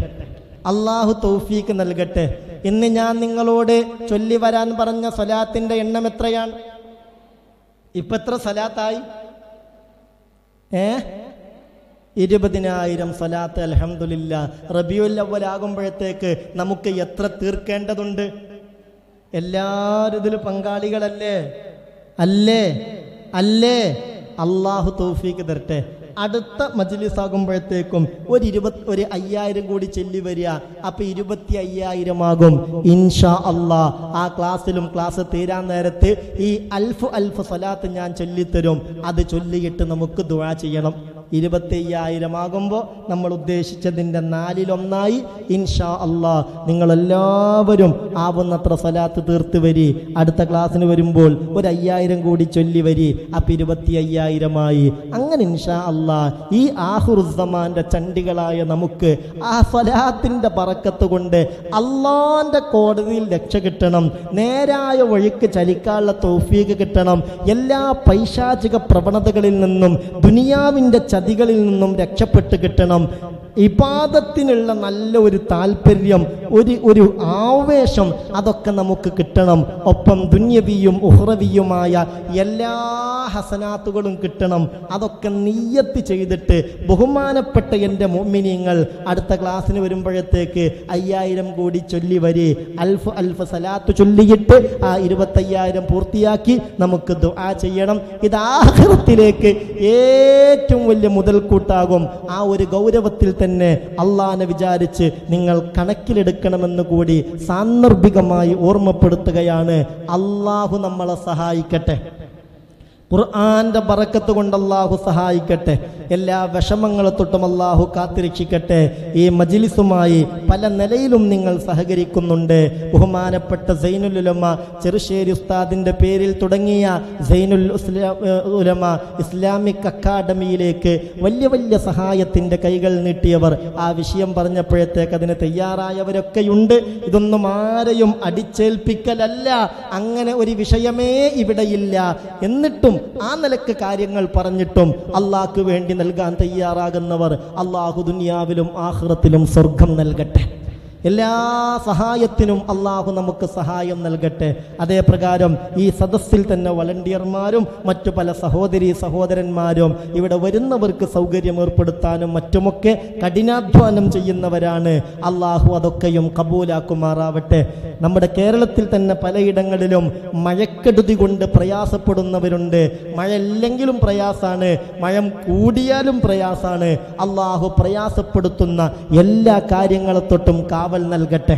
അല്ലാഹു തൗഫീഖ് നൽകട്ടെ. ഇന്ന് ഞാൻ നിങ്ങളോട് ചൊല്ലി വരാൻ പറഞ്ഞ സ്വലാത്തിന്റെ എണ്ണം എത്രയാണ്? ഇപ്പൊ എത്ര സ്വലാത്തായി? 20,000 സ്വലാത്ത്. അൽഹംദുലില്ലാ. റബീഉൽ അവ്വൽ ആകുമ്പോഴത്തേക്ക് നമുക്ക് എത്ര തീർക്കേണ്ടതുണ്ട്? എല്ലാവരും ഇതിൽ പങ്കാളികളല്ലേ? അല്ലേ? അല്ലാഹു തൗഫീഖ് തരട്ടെ. അടുത്ത മജ്ലിസ് ആകുമ്പോഴത്തേക്കും ഒരു 5000 കൂടി ചൊല്ലി വരിക. അപ്പൊ 25,000 ആകും ഇൻഷാ അല്ലാഹ്. ആ ക്ലാസ്സിലും ക്ലാസ് തീരാൻ നേരത്ത് ഈ അൽഫ് സ്വലാത്ത് ഞാൻ ചൊല്ലിത്തരും. അത് ചൊല്ലിയിട്ട് നമുക്ക് ദുആ ചെയ്യണം. 25,000 ആകുമ്പോൾ നമ്മൾ ഉദ്ദേശിച്ചതിൻ്റെ 4/1 ഇൻഷാ അല്ലാഹ്. നിങ്ങളെല്ലാവരും ആവുന്നത്ര സ്വലാത്ത് തീർത്ത് വരി. അടുത്ത ക്ലാസ്സിന് വരുമ്പോൾ ഒരു 5000 കൂടി ചൊല്ലി വരി. അപ്പം 25,000 അങ്ങനെ ഇൻഷാ അല്ലാഹ് ഈ ആഖിറുസ്സമാന്റെ ചണ്ടികളായ നമുക്ക് ആ സ്വലാത്തിന്റെ ബറക്കത്ത് കൊണ്ട് അള്ളാന്റെ കോടതിയിൽ രക്ഷ കിട്ടണം. നേരായ വഴിക്ക് ചലിക്കാനുള്ള തൗഫീഖ് കിട്ടണം. എല്ലാ പൈശാചിക പ്രവണതകളിൽ നിന്നും ദുനിയാവിൻ്റെ ചതികളിൽ നിന്നും രക്ഷപ്പെട്ട് കിട്ടണം. ഇബാദത്തിനുള്ള നല്ല ഒരു താല്പര്യം, ഒരു ആവേശം, അതൊക്കെ നമുക്ക് കിട്ടണം. ഒപ്പം ദുന്യവിയും ഉഹ്റവിയുമായ എല്ലാ ഹസനാത്തുകളും കിട്ടണം. അതൊക്കെ നിയ്യത്ത് ചെയ്തിട്ട് ബഹുമാനപ്പെട്ട എൻ്റെ മുഅ്മിനീങ്ങൾ അടുത്ത ക്ലാസ്സിന് വരുമ്പോഴത്തേക്ക് 5000 കൂടി ചൊല്ലി വരി. അൽഫ് സലാത്ത് ചൊല്ലിയിട്ട് ആ 25,000 പൂർത്തിയാക്കി നമുക്ക് ദുആ ചെയ്യണം. ഇത് ആഖിറത്തിലേക്ക് ഏറ്റവും വലിയ മുതൽക്കൂട്ടാകും. ആ ഒരു ഗൗരവത്തിൽ തന്നെ അള്ളാനെ വിചാരിച്ച് നിങ്ങൾ കണക്കിലെടുക്കണമെന്ന് കൂടി സാന്ദർഭികമായി ഓർമ്മപ്പെടുത്തുകയാണ്. അള്ളാഹു നമ്മളെ സഹായിക്കട്ടെ. ഖുർആന്റെ ബറക്കത്ത് കൊണ്ട് അല്ലാഹു സഹായിക്കട്ടെ. എല്ലാ വിഷമങ്ങളെ തൊട്ടും അല്ലാഹു കാത്തിരക്ഷിക്കട്ടെ. ഈ മജ്ലിസുമായി പല നിലയിലും നിങ്ങൾ സഹകരിക്കുന്നുണ്ട്. ബഹുമാനപ്പെട്ട സൈനുൽ ഉലമ ചെറുശ്ശേരി ഉസ്താദിന്റെ പേരിൽ തുടങ്ങിയ സൈനുൽ ഉലമ ഇസ്ലാമിക് അക്കാഡമിയിലേക്ക് വലിയ വലിയ സഹായത്തിന്റെ കൈകൾ നീട്ടിയവർ, ആ വിഷയം പറഞ്ഞപ്പോഴത്തേക്ക് അതിന് തയ്യാറായവരൊക്കെയുണ്ട്. ഇതൊന്നും ആരെയും അടിച്ചേൽപ്പിക്കലല്ല, അങ്ങനെ ഒരു വിഷയമേ ഇവിടെയില്ല. എന്നിട്ടും ആ നിലക്ക് കാര്യങ്ങൾ പറഞ്ഞിട്ടും അള്ളാഹ്ക്ക് വേണ്ടി നൽകാൻ തയ്യാറാകുന്നവർ അള്ളാഹു ദുനിയാവിലും ആഖിറത്തിലും സ്വർഗം നൽകട്ടെ. എല്ലാ സഹായത്തിനും അള്ളാഹു നമുക്ക് സഹായം നൽകട്ടെ. അതേ പ്രകാരം ഈ സദസ്സിൽ തന്നെ വളണ്ടിയർമാരും മറ്റു പല സഹോദരീ സഹോദരന്മാരും ഇവിടെ വരുന്നവർക്ക് സൗകര്യം ഏർപ്പെടുത്താനും മറ്റുമൊക്കെ കഠിനാധ്വാനം ചെയ്യുന്നവരാണ്. അള്ളാഹു അതൊക്കെയും കബൂലാക്കുമാറാവട്ടെ. നമ്മുടെ കേരളത്തിൽ തന്നെ പലയിടങ്ങളിലും മഴക്കെടുതി കൊണ്ട് പ്രയാസപ്പെടുന്നവരുണ്ട്. മഴ ഇല്ലെങ്കിലും പ്രയാസാണ്, മഴ കൂടിയാലും പ്രയാസാണ്. അള്ളാഹു പ്രയാസപ്പെടുത്തുന്ന എല്ലാ കാര്യങ്ങളെ തൊട്ടും കാവൽ നൽകട്ടെ.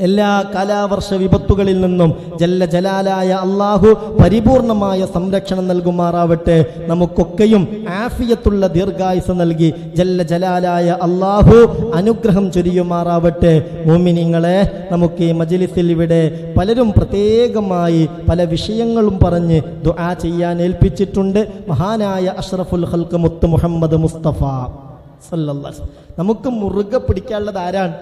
എല്ലാ കാലാവർഷ വിപത്തുകളിൽ നിന്നും ജല്ല ജലാലായ അള്ളാഹു പരിപൂർണമായ സംരക്ഷണം നൽകുമാറാവട്ടെ. നമുക്കൊക്കെയും ആഫിയത്തുള്ള ദീർഘായുസ് നൽകി ജല്ല ജലാലായ അള്ളാഹു അനുഗ്രഹം ചൊരിയുമാറാവട്ടെ. മുഅ്മിനീങ്ങളെ, നമുക്ക് ഈ മജ്ലിസിൽ ഇവിടെ പലരും പ്രത്യേകമായി പല വിഷയങ്ങളും പറഞ്ഞ് ദുആ ചെയ്യാൻ ഏൽപ്പിച്ചിട്ടുണ്ട്. മഹാനായ അഷ്റഫുൽ ഖൽഖ് മുത്ത് മുഹമ്മദ് മുസ്തഫ സല്ലല്ലാഹു അലൈഹി വസല്ലം നമുക്ക് മുറുകെ പിടിക്കാനുള്ളത് ആരാണ്?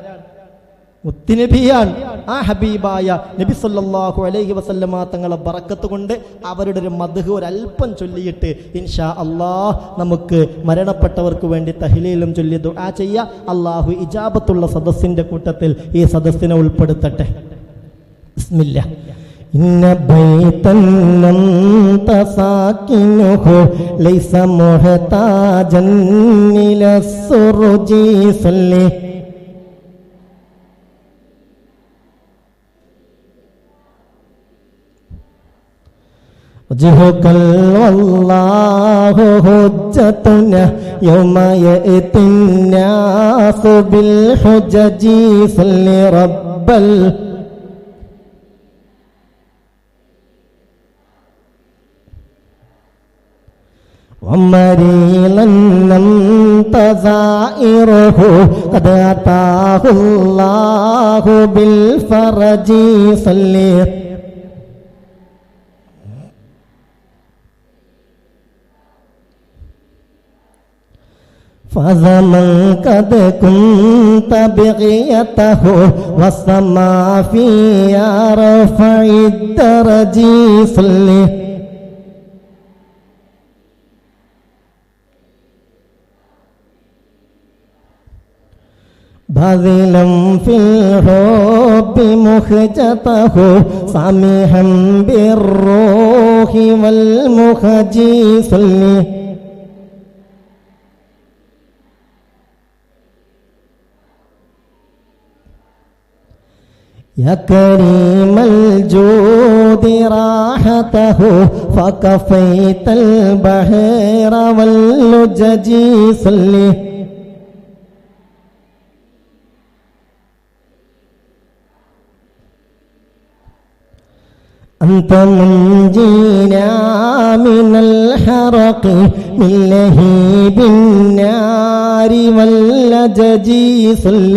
മുത്തുനബിയാണ്. ആ ഹബീബായ നബി സല്ലല്ലാഹു അലൈഹി വസല്ലമ തങ്ങളെ ബറക്കത്ത് കൊണ്ട് അവരുടെ ഒരു മദ്ഹ് ഒരല്പം ചൊല്ലിയിട്ട് ഇൻഷാ അല്ലാഹ് നമുക്ക് മരണപ്പെട്ടവർക്ക് വേണ്ടി തഹ്ലീലും ചൊല്ലി ദുആ ചെയ്യാം. അല്ലാഹു ഇജാബത്തുള്ള സദസ്സിന്റെ കൂട്ടത്തിൽ ഈ സദസ്സിനെ ഉൾപ്പെടുത്തട്ടെ. ബിസ്മില്ലാ. ഇന്ന ബൈതൻ അൻത സാകിനുഹു ലൈസ മുഹ്താജൻ ഇലസ്സുർജി സല്ലി وجهك والله حجتنا يوم يأتي الناس بالحجج صل رب ومريلا أنت زائره قد أتاه الله بالفرج صل فزمن قد كنت بغيته والسما في رفع الدرج صل باذلا في الحب مخجته سامحا بالروح والمخجي صل يا كريم الجود راحته فكفيت البحر واللجج صل أنت منجينا من الحرق من لهيب النار واللجج صل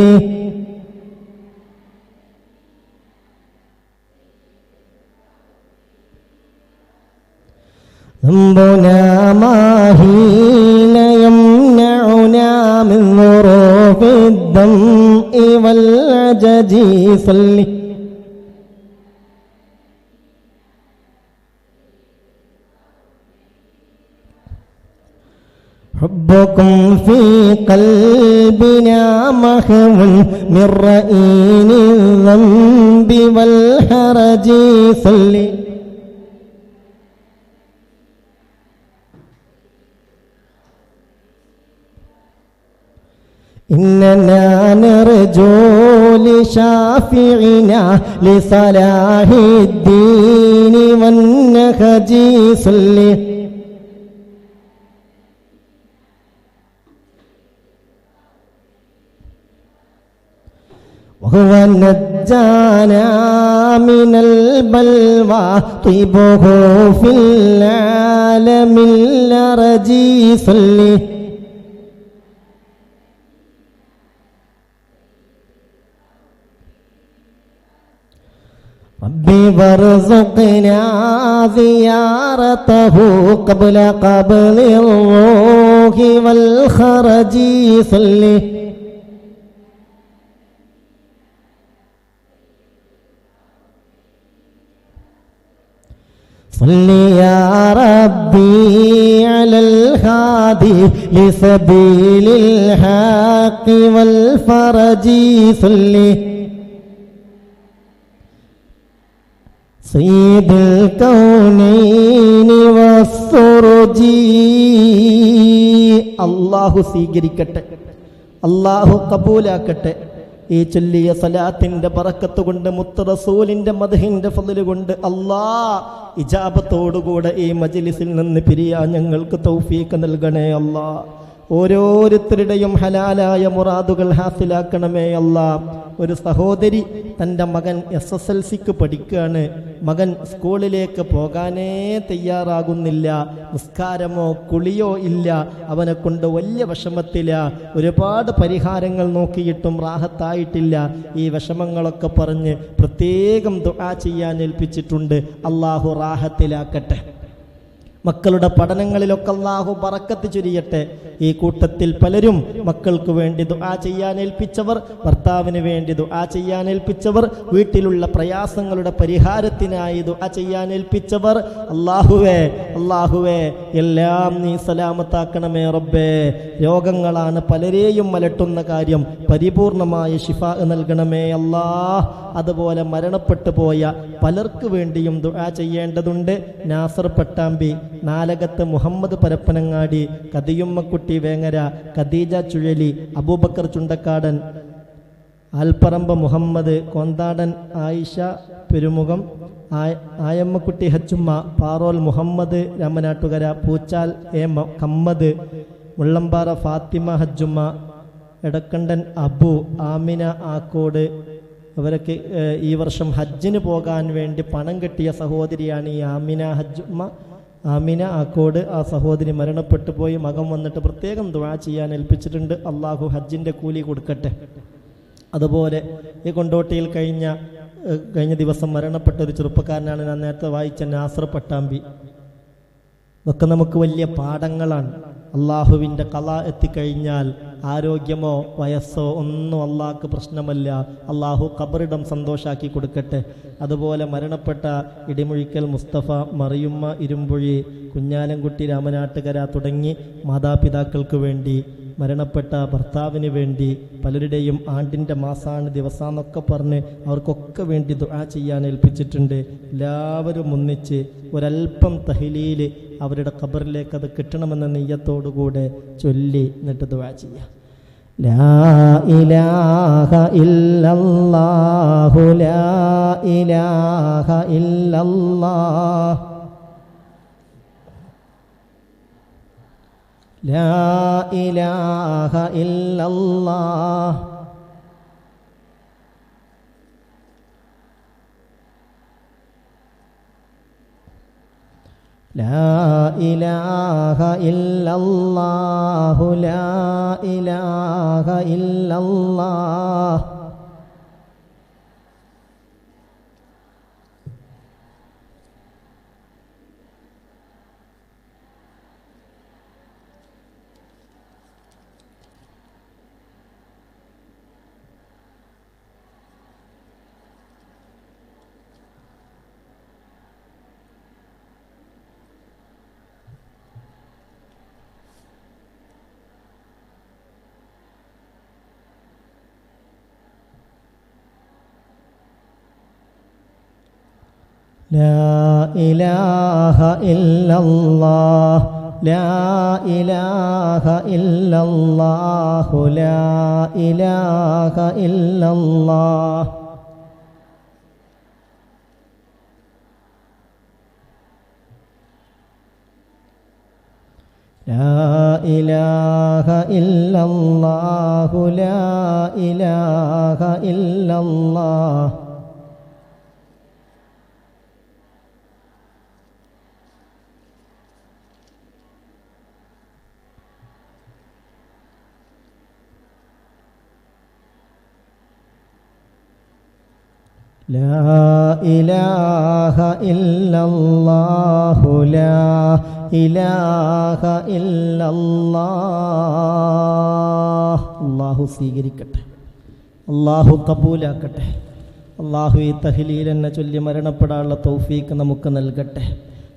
ذنبنا ما حين يمنعنا من ظروف الدمع والعجج صل حبكم في قلبنا محو من رئين الذنب والحرج صل إننا نرجو لشافعنا لصلاح الدين والنهج صل وهو نجانا من البلوى طيبه في العالم الأرجي صلي ربي وارزقنا زيارته قبل قبل الروح والخرج صلي صلي يا ربي على الهادي لسبيل الحق والفرج صلي سيد الكونين والسرج അല്ലാഹു സ്വീകരിക്കട്ടെ, അല്ലാഹു കബൂലാക്കട്ടെ. ഈ ചൊല്ലിയ സലാത്തിന്റെ ബറക്കത്ത് കൊണ്ട്, മുത്ത് റസൂലിന്റെ മദ്ഹിന്റെ ഫള് കൊണ്ട് അല്ലാഹ് ഇജാബത്തോടുകൂടെ ഈ മജ്ലിസിൽ നിന്ന് പിരിയാൻ ഞങ്ങൾക്ക് തൗഫീഖ് നൽകണേ അല്ലാഹ്. ഓരോരുത്തരുടെയും ഹലാലായ മുറാദുകൾ ഹാസിലാക്കണമേ അല്ലാഹ്. ഒരു സഹോദരി തൻ്റെ മകൻ SSLCക്ക് പഠിക്കുകയാണ്. മകൻ സ്കൂളിലേക്ക് പോകാനേ തയ്യാറാകുന്നില്ല. നിസ്കാരമോ കുളിയോ ഇല്ല. അവനെ കൊണ്ട് വലിയ വിഷമത്തില. ഒരുപാട് പരിഹാരങ്ങൾ നോക്കിയിട്ടും റാഹത്തായിട്ടില്ല. ഈ വിഷമങ്ങളൊക്കെ പറഞ്ഞ് പ്രത്യേകം ദുആ ചെയ്യാൻ ഏൽപ്പിച്ചിട്ടുണ്ട്. അല്ലാഹു റാഹത്തിലാക്കട്ടെ. മക്കളുടെ പഠനങ്ങളിലൊക്കെ അല്ലാഹു ബറക്കത്ത് ചൊരിയട്ടെ. ഈ കൂട്ടത്തിൽ പലരും മക്കൾക്ക് വേണ്ടി ദുആ ചെയ്യാൻ ഏൽപ്പിച്ചവർ, ഭർത്താവിന് വേണ്ടി ദുആ ചെയ്യാൻ ഏൽപ്പിച്ചവർ, വീട്ടിലുള്ള പ്രയാസങ്ങളുടെ പരിഹാരത്തിനായി ദുആ ചെയ്യാൻ ഏൽപ്പിച്ചവർ, അല്ലാഹുവേ എല്ലാം നീ സലാമത്താക്കണമേ റബ്ബേ. രോഗങ്ങളാണ് പലരെയും അലട്ടുന്ന കാര്യം, പരിപൂർണമായ ശിഫാ നൽകണമേ അല്ലാഹ്. അതുപോലെ മരണപ്പെട്ടു പോയ പലർക്ക് വേണ്ടിയും ദുആ ചെയ്യേണ്ടതുണ്ട്. നാസർ പട്ടാമ്പി, നാലകത്ത് മുഹമ്മദ് പരപ്പനങ്ങാടി, കദിയുമ്മക്കുട്ടി വേങ്ങര, ഖദീജ ചുഴലി, അബൂബക്കർ ചുണ്ടക്കാടൻ, ആൽപ്പറമ്പ് മുഹമ്മദ്, കോന്താടൻ ആയിഷ പെരുമുഖം, ആയമ്മക്കുട്ടി ഹച്ചുമ്മ, പാറോൽ മുഹമ്മദ് രാമനാട്ടുകര, പൂച്ചാൽ കമ്മദ്, മുള്ളമ്പാറ ഫാത്തിമ ഹജ്ജുമ്മ, എടക്കണ്ടൻ അബു, ആമിന ആക്കോട്, ഇവരൊക്കെ ഈ വർഷം ഹജ്ജിന് പോകാൻ വേണ്ടി പണം കെട്ടിയ സഹോദരിയാണ് ഈ ആമിന ഹജ്ജുമ്മ. ആമിന ആക്കോട്, ആ സഹോദരി മരണപ്പെട്ടു പോയി. മകൻ വന്നിട്ട് പ്രത്യേകം ദുആ ചെയ്യാൻ ഏൽപ്പിച്ചിട്ടുണ്ട്. അള്ളാഹു ഹജ്ജിൻ്റെ കൂലി കൊടുക്കട്ടെ. അതുപോലെ ഈ കൊണ്ടോട്ടിയിൽ കഴിഞ്ഞ ദിവസം മരണപ്പെട്ട ഒരു ചെറുപ്പക്കാരനാണ് ഞാൻ നേരത്തെ വായിച്ച നാസർ പട്ടാമ്പി. ഇതൊക്കെ നമുക്ക് വലിയ പാഠങ്ങളാണ്. അള്ളാഹുവിൻ്റെ ഖളാ എത്തിക്കഴിഞ്ഞാൽ ആരോഗ്യമോ വയസ്സോ ഒന്നും അള്ളാഹ്ക്ക് പ്രശ്നമല്ല. അള്ളാഹു ഖബറിടം സന്തോഷാക്കി കൊടുക്കട്ടെ. അതുപോലെ മരണപ്പെട്ട ഇടിമുഴിക്കൽ മുസ്തഫ, മറിയുമ്മ ഇരുമ്പുഴി, കുഞ്ഞാലൻകുട്ടി രാമനാട്ടുകര തുടങ്ങി മാതാപിതാക്കൾക്ക് വേണ്ടി, മരണപ്പെട്ട ഭർത്താവിന് വേണ്ടി, പലരുടെയും ആണ്ടിൻ്റെ മാസാണ് ദിവസമെന്നൊക്കെ പറഞ്ഞ് അവർക്കൊക്കെ വേണ്ടി ദുആ ചെയ്യാൻ ഏൽപ്പിച്ചിട്ടുണ്ട്. എല്ലാവരും ഒന്നിച്ച് ഒരൽപ്പം തഹ്ലീൽ അവരുടെ ഖബറിലേക്ക് അത് കിട്ടണമെന്ന നിയ്യത്തോടുകൂടെ ചൊല്ലി എന്നിട്ട് ദുആ ചെയ്യാം. ലാ ഇലാഹ ഇല്ലല്ലാഹു ലാ ഇലാഹ ഇല്ലല്ലാഹ് ലാ ഇലാഹ ഇല്ലല്ലാഹ് ലാ ഇലാഹ ഇല്ലല്ലാഹു ലാ ഇലാഹ ഇല്ലല്ലാഹ് لا إله إلا الله لا إله إلا الله لا إله إلا الله ലാ ഇലാഹ ഇല്ലല്ലാഹു ലാ ഇലാഹ ഇല്ലല്ലാഹ് ലാ ഇലാഹ ഇല്ലല്ലാഹു ലാ ഇലാഹ ഇല്ലല്ലാഹ്. അല്ലാഹു സ്വീകരിക്കട്ടെ, അല്ലാഹു കബൂലാക്കട്ടെ. അല്ലാഹു ഈ തഹ്ലീൽ എന്നെ ചൊല്ലി മരണപ്പെടാനുള്ള തൗഫീക്ക് നമുക്ക് നൽകട്ടെ.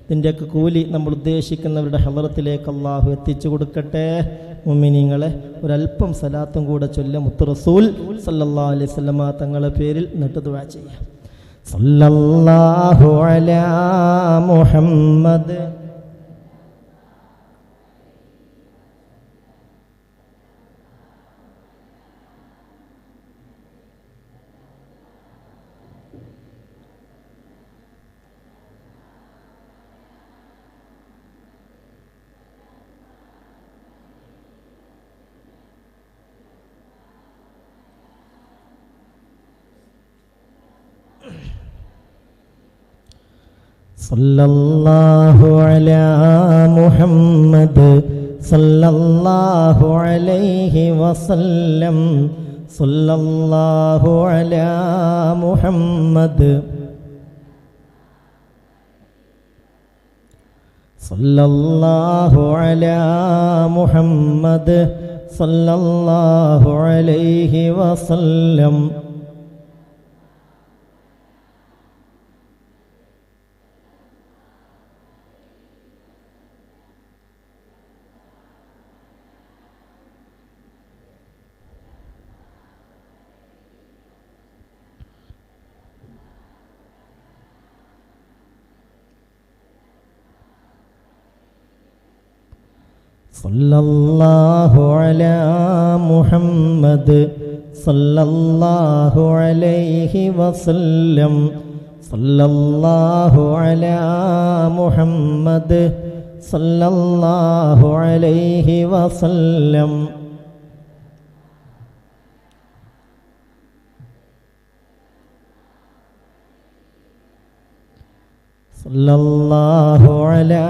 ഇതിൻ്റെയൊക്കെ കൂലി നമ്മൾ ഉദ്ദേശിക്കുന്നവരുടെ ഹളറത്തിലേക്ക് അല്ലാഹു എത്തിച്ചു കൊടുക്കട്ടെ. മുഅ്മിനീങ്ങളെ, ഒരല്പം സലാത്തും കൂടെ ചൊല്ല മുത്ത് റസൂൽ സല്ലല്ലാഹു അലൈഹി വസല്ലമ തങ്ങളുടെ പേരിൽ എന്നിട്ട് ദുആ ചെയ്യാം. സല്ലല്ലാഹു അലാ മുഹമ്മദ് സല്ലല്ലാഹു അലാ മുഹമ്മദ് സല്ലല്ലാഹു അലൈഹി വസല്ലം. സല്ലല്ലാഹു അലാ മുഹമ്മദ് സല്ലല്ലാഹു അലാ മുഹമ്മദ് സല്ലല്ലാഹു അലൈഹി വസല്ലം. സല്ലല്ലാഹു അലാ മുഹമ്മദ് സല്ലല്ലാഹു അലൈഹി വസല്ലം. സല്ലല്ലാഹു അലാ മുഹമ്മദ് സല്ലല്ലാഹു അലൈഹി വസല്ലം. സല്ലല്ലാഹു അലാ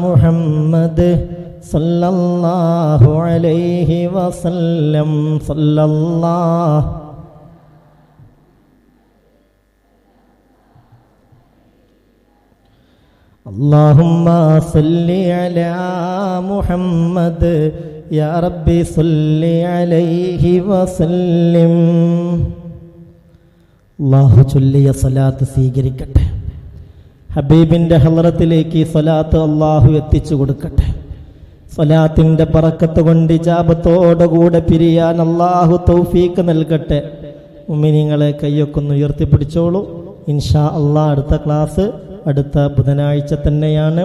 മുഹമ്മദ് സല്ലല്ലാഹു അലൈഹി വസല്ലം. സല്ലല്ലാഹു അല്ലാഹുമ്മ സല്ലി അലാ മുഹമ്മദ് യാ റബ്ബി സല്ലി അലൈഹി വസല്ലിം. അല്ലാഹു ചൊല്ലിയ സലാത്ത് സ്വീകരിക്കട്ടെ. ഹബീബിൻ്റെ ഹളറത്തിലേക്ക് ഈ സലാത്ത് അല്ലാഹു എത്തിച്ചു കൊടുക്കട്ടെ. സലാത്തിൻ്റെ ബറക്കത്ത് കൊണ്ട് ഇജാബത്തോടുകൂടെ പിരിയാൻ അല്ലാഹു തൗഫീക്ക് നൽകട്ടെ. മുഅ്മിനീങ്ങളെ, കയ്യൊക്കെ ഒന്ന് ഉയർത്തിപ്പിടിച്ചോളൂ. ഇൻഷാ അല്ലാഹ് അടുത്ത ക്ലാസ് അടുത്ത ബുധനാഴ്ച തന്നെയാണ്.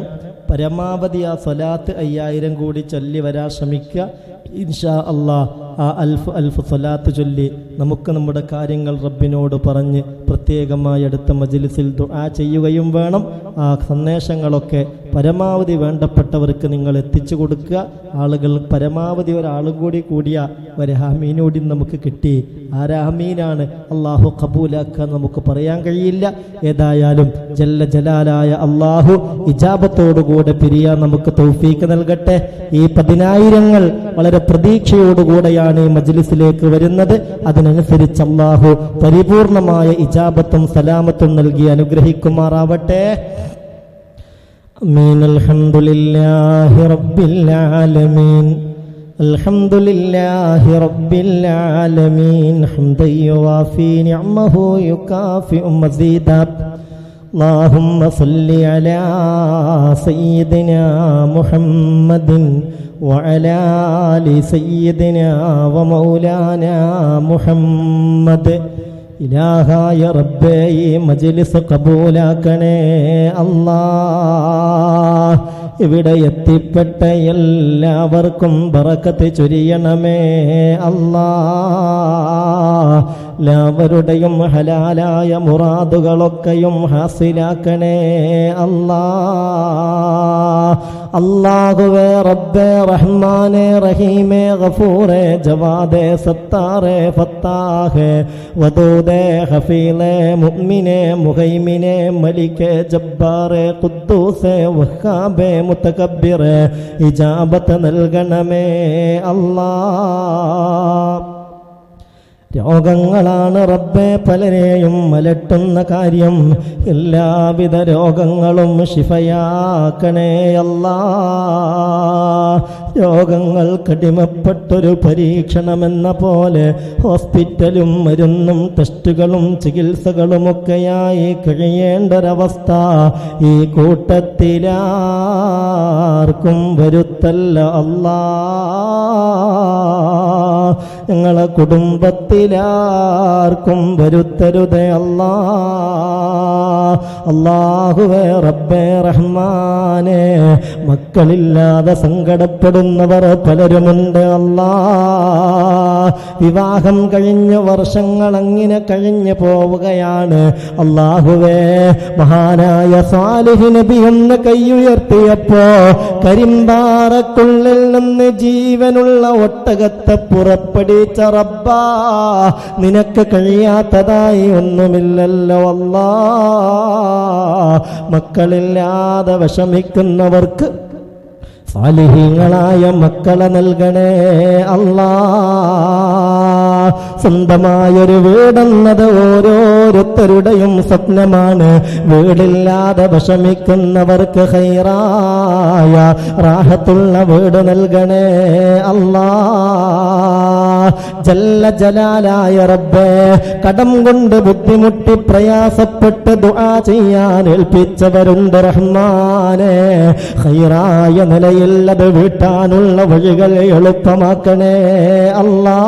പരമാവധി ആ സ്വലാത്ത് 5000 കൂടി ചൊല്ലി വരാൻ ശ്രമിക്കുക. ഇൻഷാ അല്ലാഹ് ആ അൽഫ് സ്വലാത്ത് ചൊല്ലി നമുക്ക് നമ്മുടെ കാര്യങ്ങൾ റബ്ബിനോട് പറഞ്ഞ് പ്രത്യേകമായി അടുത്ത മജ്ലിസിൽ ദുആ ചെയ്യുകയും വേണം. ആ സന്ദേശങ്ങളൊക്കെ പരമാവധി വേണ്ടപ്പെട്ടവർക്ക് നിങ്ങൾ എത്തിച്ചു കൊടുക്കുക. ആളുകൾ പരമാവധി ഒരാളും കൂടിയ ഒരാമീനോടി നമുക്ക് കിട്ടി. ആരാമീനാണ് അള്ളാഹു ഖബൂലാക്കാൻ നമുക്ക് പറയാൻ കഴിയില്ല. ഏതായാലും ജല്ല ജലാലായ അള്ളാഹു ഇജാബത്തോടുകൂടെ പിരിയാൻ നമുക്ക് തൗഫീക്ക് നൽകട്ടെ. ഈ 10000 വളരെ പ്രതീക്ഷയോടുകൂടെയാണ് ഈ മജ്ലിസിലേക്ക് വരുന്നത്. അതിനനുസരിച്ച് അള്ളാഹു പരിപൂർണമായ ഇജാബത്തും സലാമത്തും നൽകി അനുഗ്രഹിക്കുമാറാവട്ടെ. ആമീൻ. അൽഹംദുലില്ലാഹി റബ്ബിൽ ആലമീൻ. അൽഹംദുലില്ലാഹി റബ്ബിൽ ആലമീൻ. ഹംദൻ യുവാഫി നിഅമഹു യുകാഫിഉ മസീദാ. اللهم صل على سيدنا محمد وعلى آل سيدنا ومولانا محمد. ഇലാഹായ റബ്ബേ, ഈ മജ്ലിസ് കബൂലാക്കണേ അല്ലാഹ്. ഇവിടെ എത്തിപ്പെട്ട എല്ലാവർക്കും ബറക്കത്ത് ചൊരിയണമേ അല്ലാഹ്. എല്ലാവരുടെയും ഹലാലായ മുറാദുകളൊക്കെയും ഹാസിലാക്കണേ അല്ലാ. അല്ലാഹുവേ റബ്ബേ റഹ്മാനേ റഹീമേ ഗഫൂറേ ജവാദേ സത്താറേ ഫത്താഹേ വദൂദേ ഹഫീലേ മുഅ്മിനേ മുഹൈമിനേ മലികേ ജബ്ബാറേ ഖുദ്ദൂസേ വഹ്ഹാബേ മുതകബ്ബിറേ ഇജാബത്ത് നൽകണമേ അല്ലാ. രോഗങ്ങളാണ് റബ്ബേ പലരെയും അലട്ടുന്ന കാര്യം. എല്ലാവിധ രോഗങ്ങളും ശിഫയാക്കണേ അല്ലാ. രോഗങ്ങൾ കടിമപ്പെട്ടൊരു പരീക്ഷണമെന്ന പോലെ ഹോസ്പിറ്റലും മരുന്നും ടെസ്റ്റുകളും ചികിത്സകളുമൊക്കെയായി കഴിയേണ്ടൊരവസ്ഥ ഈ കൂട്ടത്തിലാർക്കും വരുത്തല്ല അല്ലാ. ഞങ്ങളെ കുടുംബത്തിലാർക്കും വരുത്തരുതേ അല്ലാ. അല്ലാഹുവേ റബ്ബേ റഹ്മാനേ മക്കളില്ലാതെ സങ്കടപ്പെടുന്നവർ പലരുമുണ്ട് അല്ലാ. വിവാഹം കഴിഞ്ഞ വർഷങ്ങൾ അങ്ങനെ കഴിഞ്ഞു പോവുകയാണ്. അല്ലാഹുവേ മഹാനായ സാലിഹ് നബി എന്ന് കൈയുയർത്തിയപ്പോ കരിമ്പാറക്കുള്ളിൽ നിന്ന് ജീവനുള്ള ഒട്ടകത്തെ പുറപ്പെടുവിച്ച റബ്ബാ, നിനക്ക് കഴിയാത്തതായി ഒന്നുമില്ലല്ലോ അല്ലാ. മക്കളില്ലാതെ വിഷമിക്കുന്നവർക്ക് സാലിഹീങ്ങളായ മക്കളെ നൽകണേ അല്ലാ. സ്വന്തമായൊരു വീടെന്നത് ഓരോരുത്തരുടെയും സ്വപ്നമാണ്. വീടില്ലാതെ വിഷമിക്കുന്നവർക്ക് ഖൈറായ റാഹത്തുള്ള വീട് നൽകണേ അല്ലാ. ജല്ല ജലാലായ റബ്ബേ, കടം കൊണ്ട് ബുദ്ധിമുട്ടി പ്രയാസപ്പെട്ട് ദുആ ചെയ്യാൻ ഏൽപ്പിച്ചവരുണ്ട് റഹ്മാനേ. ഖൈറായ നിലയിൽ അത് വീട്ടാനുള്ള വഴികൾ എളുപ്പമാക്കണേ അല്ലാ.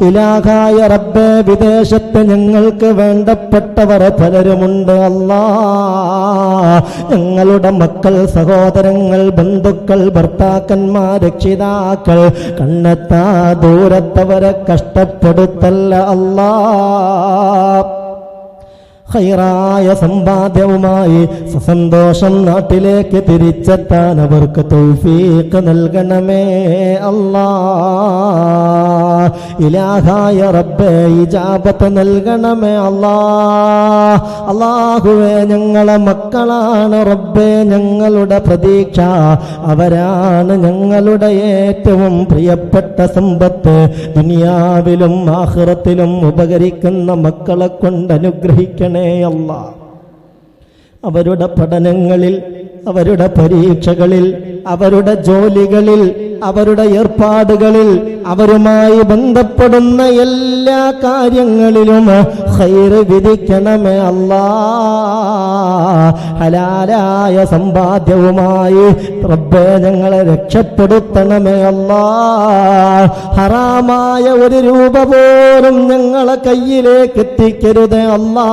ഇലാഹായ റബ്ബേ, വിദേശത്ത് ഞങ്ങൾക്ക് വേണ്ടപ്പെട്ടവർ പലരുമുണ്ട് അല്ലാ. ഞങ്ങളുടെ മക്കൾ, സഹോദരങ്ങൾ, ബന്ധുക്കൾ, ഭർത്താക്കന്മാർ, രക്ഷിതാക്കൾ, കണ്ണെത്താ ദൂരത്തവരെ കഷ്ടപ്പെടുത്തല്ല അല്ലാ. ഖൈറായ സമ്പാദ്യവുമായി സസന്തോഷം നാട്ടിലേക്ക് തിരിച്ചെത്താൻ അവർക്ക് തൗഫീഖ് നൽകണമേ അല്ലാ. ഇലാഹായ റബ്ബേ ഇജാബത്ത് നൽകണമേ അല്ലാ. അല്ലാഹുവേ, ഞങ്ങളെ മക്കളാണ് റബ്ബേ ഞങ്ങളുടെ പ്രതീക്ഷ. അവരാണ് ഞങ്ങളുടെ ഏറ്റവും പ്രിയപ്പെട്ട സമ്പത്ത്. ദുനിയാവിലും ആഖിറത്തിലും ഉപകരിക്കുന്ന മക്കളെ കൊണ്ട് അനുഗ്രഹിക്കണേ അല്ലാ. അവരുടെ പഠനങ്ങളിൽ, അവരുടെ പരീക്ഷകളിൽ, അവരുടെ ജോലികളിൽ, അവരുടെ ഏർപ്പാടുകളിൽ, അവരുമായി ബന്ധപ്പെടുന്ന എല്ലാ കാര്യങ്ങളിലും ഖൈർ വിധിക്കണമേ അല്ലാ. ഹലാലായ സമ്പാദ്യവുമായി റബ്ബേ ഞങ്ങളെ രക്ഷപ്പെടുത്തണമേ അല്ലാ. ഹറാമായ ഒരു രൂപ പോലും ഞങ്ങളെ കയ്യിലേക്ക് എത്തിക്കരുതേ അല്ലാ.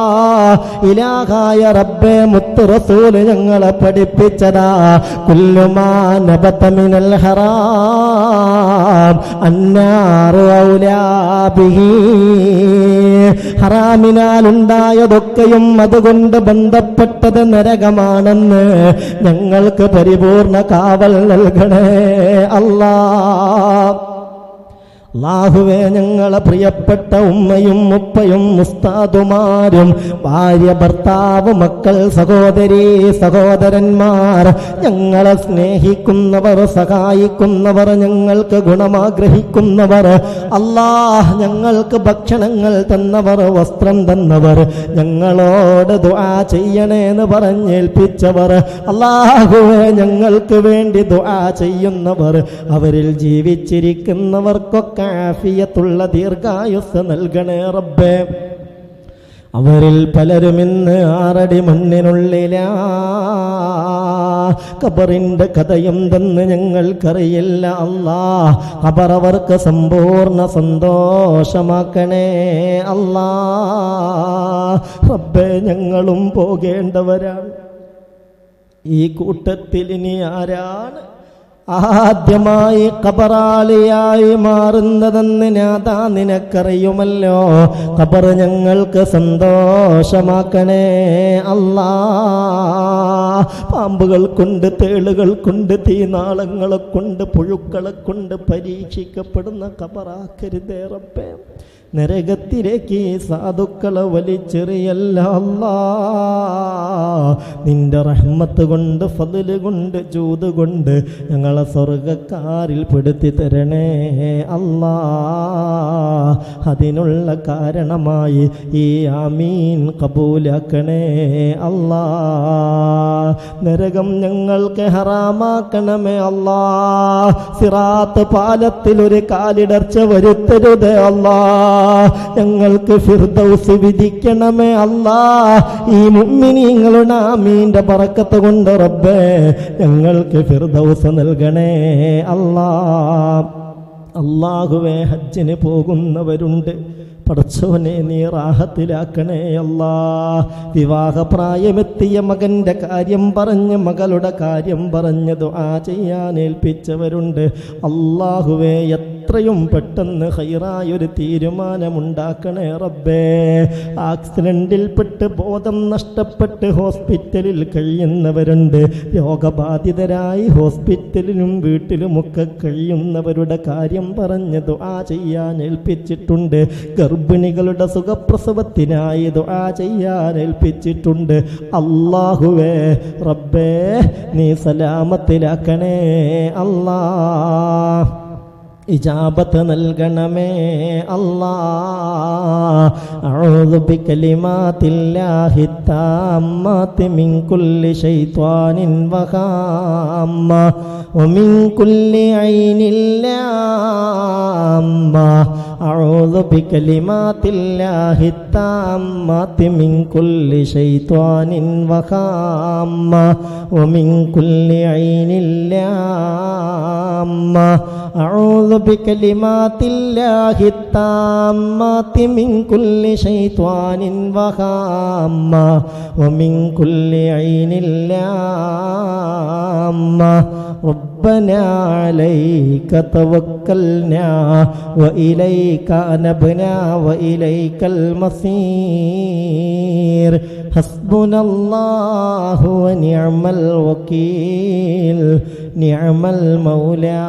ഇലാഹായ റബ്ബേ, മുത്ത് റസൂൽ ഞങ്ങളെ പഠിപ്പിച്ചതാ, കുല്ലുമാ നബത മിനൽ ഹറാം അന്നാറു ഔലാ ബിഹി. ഹറാമിനാൽ ഉണ്ടായതൊക്കെയും അതുകൊണ്ട് ബന്ധപ്പെട്ടത് നരകമാണെന്ന് ഞങ്ങൾക്ക് പരിപൂർണ കാവൽ നൽകണേ അല്ലാ. അല്ലാഹുവേ, ഞങ്ങളെ പ്രിയപ്പെട്ട ഉമ്മയും ഉപ്പയും ഉസ്താദുമാരും, ഭാര്യ, ഭർത്താവ്, മക്കൾ, സഹോദരി, സഹോദരന്മാർ, ഞങ്ങളെ സ്നേഹിക്കുന്നവർ, സഹായിക്കുന്നവർ, ഞങ്ങൾക്ക് ഗുണമാഗ്രഹിക്കുന്നവർ, അല്ലാഹ് ഞങ്ങൾക്ക് ഭക്ഷണങ്ങൾ തന്നവർ, വസ്ത്രം തന്നവർ, ഞങ്ങളോട് ദുആ ചെയ്യണേന്ന് പറഞ്ഞേൽപ്പിച്ചവർ, അല്ലാഹുവേ ഞങ്ങൾക്ക് വേണ്ടി ദുആ ചെയ്യുന്നവർ, അവരിൽ ജീവിച്ചിരിക്കുന്നവർക്കൊക്കെ ആഫിയത്തുള്ള ദീർഘായുസ് നൽകണേ റബ്ബേ. അവരിൽ പലരും ഇന്ന് 6 അടി മണ്ണിനുള്ളിലാ. ഖബറിന്റെ കഥയെന്തെന്ന് ഞങ്ങൾക്കറിയില്ല അല്ലാ. ഖബർ അവർക്ക് സമ്പൂർണ്ണ സന്തോഷമാക്കണേ അല്ലാ. റബ്ബേ, ഞങ്ങളും പോകേണ്ടവരാണ്. ഈ കൂട്ടത്തിൽ ഇനി ആരാണ് ആദ്യമായി ഖബറാളിയായി മാറുന്നതെന്ന് നാഥാ നിനക്കറിയുമല്ലോ. ഖബർ ഞങ്ങൾക്ക് സന്തോഷമാക്കണേ അല്ലാ. പാമ്പുകൾ കൊണ്ട്, തേളുകൾ കൊണ്ട്, തീനാളങ്ങളെ കൊണ്ട്, പുഴുക്കളെ കൊണ്ട് പരീക്ഷിക്കപ്പെടുന്ന ഖബറാക്കരുതേ റബ്ബേ. നരകത്തിലേക്ക് സാധുക്കളെ വലിച്ചെറിയല്ല അല്ലാ. നിന്റെ റഹ്മത്ത് കൊണ്ട്, ഫദ്ല് കൊണ്ട്, ജൂദ് കൊണ്ട് ഞങ്ങളെ സ്വർഗക്കാരിൽ പെടുത്തി തരണേ അല്ലാ. അതിനുള്ള കാരണമായി ഈ ആമീൻ കബൂലാക്കണേ അല്ലാ. നരകം ഞങ്ങൾക്ക് ഹറാമാക്കണമേ അല്ലാ. സിറാത്ത് പാലത്തിൽ ഒരു കാലിടർച്ച വരുത്തരുതേ അല്ലാ. ഞങ്ങൾക്ക് ഫിർദൗസ് വിധിക്കണമേ അല്ലാ. ഈ മുഅ്മിനീങ്ങളുടെ ആമീന്റെ ബറക്കത്ത് കൊണ്ട് റബ്ബേ ഞങ്ങൾക്ക് ഫിർദൗസ് നൽകണേ അല്ലാ. അല്ലാഹുവേ, ഹജ്ജിന് പോകുന്നവരുണ്ട്, പടച്ചോനെ നീ റാഹത്തിലാക്കണേ അല്ലാ. വിവാഹപ്രായമെത്തിയ മകൻ്റെ കാര്യം പറഞ്ഞ്, മകളുടെ കാര്യം പറഞ്ഞ് ദുആ ചെയ്യാൻ ഏൽപ്പിച്ചവരുണ്ട്. അല്ലാഹുവേ, എത്രയും പെട്ടെന്ന് ഖൈറായൊരു തീരുമാനമുണ്ടാക്കണേ റബ്ബേ. ആക്സിഡന്റിൽപ്പെട്ട് ബോധം നഷ്ടപ്പെട്ട് ഹോസ്പിറ്റലിൽ കഴിയുന്നവരുണ്ട്. രോഗബാധിതരായി ഹോസ്പിറ്റലിലും വീട്ടിലുമൊക്കെ കഴിയുന്നവരുടെ കാര്യം പറഞ്ഞ് ദുആ ചെയ്യാൻ ഏൽപ്പിച്ചിട്ടുണ്ട്. ഗർഭിണികളുടെ സുഖപ്രസവത്തിനായി ദുആ ചെയ്യാൻ ഏൽപ്പിച്ചിട്ടുണ്ട്. അല്ലാഹുവേ റബ്ബേ, നീ സലാമത്തിലാക്കണേ അല്ലാ. ഇജാബത്ത് നൽകണമേ അല്ലാ. അഊദു ബികലിമാത്തില്ലാഹി താമ്മാതി മിൻ കുല്ലി ശൈത്വാനിൻ വഹാമ്മ വമിൻ കുല്ലി ഐനിൻ ലാമ്മ. അഊദു ബികലിമാത്തില്ലാഹി താമ്മാതി മിൻ കുല്ലി ശൈത്വാനിൻ വഹാമ്മ വമിൻ കുല്ലി ഐനിൻ ലാമ്മ. أعوذ بكلمات الله التامات من كل شيطان وهامة ومن كل عين لامة. ربنا عليك توكلنا وإليك أنبنا وإليك المصير. حسبنا الله ونعم الوكيل. نعم المولى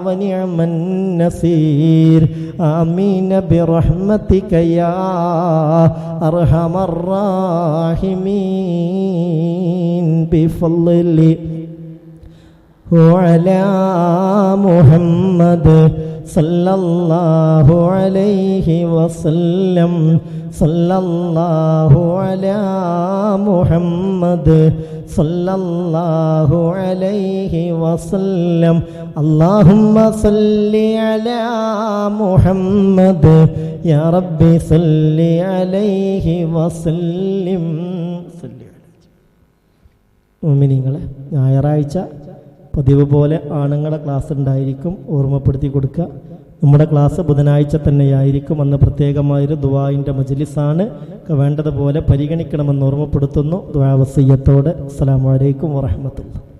ونعم النصير. آمين برحمتك يا أرحم الراحمين. بفضل وعلى محمد صلى الله عليه وسلم. صلى الله على محمد صلى الله عليه وسلم. اللهم صل على محمد يا ربي صل عليه وسلم. മുഅ്മിനീങ്ങളെ, ഞായറാഴ്ച പതിവ് പോലെ ആണുങ്ങളുടെ ക്ലാസ് ഉണ്ടായിരിക്കും, ഓർമ്മപ്പെടുത്തി കൊടുക്കുക. നമ്മുടെ ക്ലാസ് ബുധനാഴ്ച തന്നെയായിരിക്കും. അന്ന് പ്രത്യേകമായൊരു ദുആഇൻ്റെ മജ്ലിസാണ്. വേണ്ടതുപോലെ പരിഗണിക്കണമെന്ന് ഓർമ്മപ്പെടുത്തുന്നു. ദുആ വസിയ്യത്തോടെ. അസ്സലാമു അലൈക്കും വറഹ്മത്തുള്ളാഹി.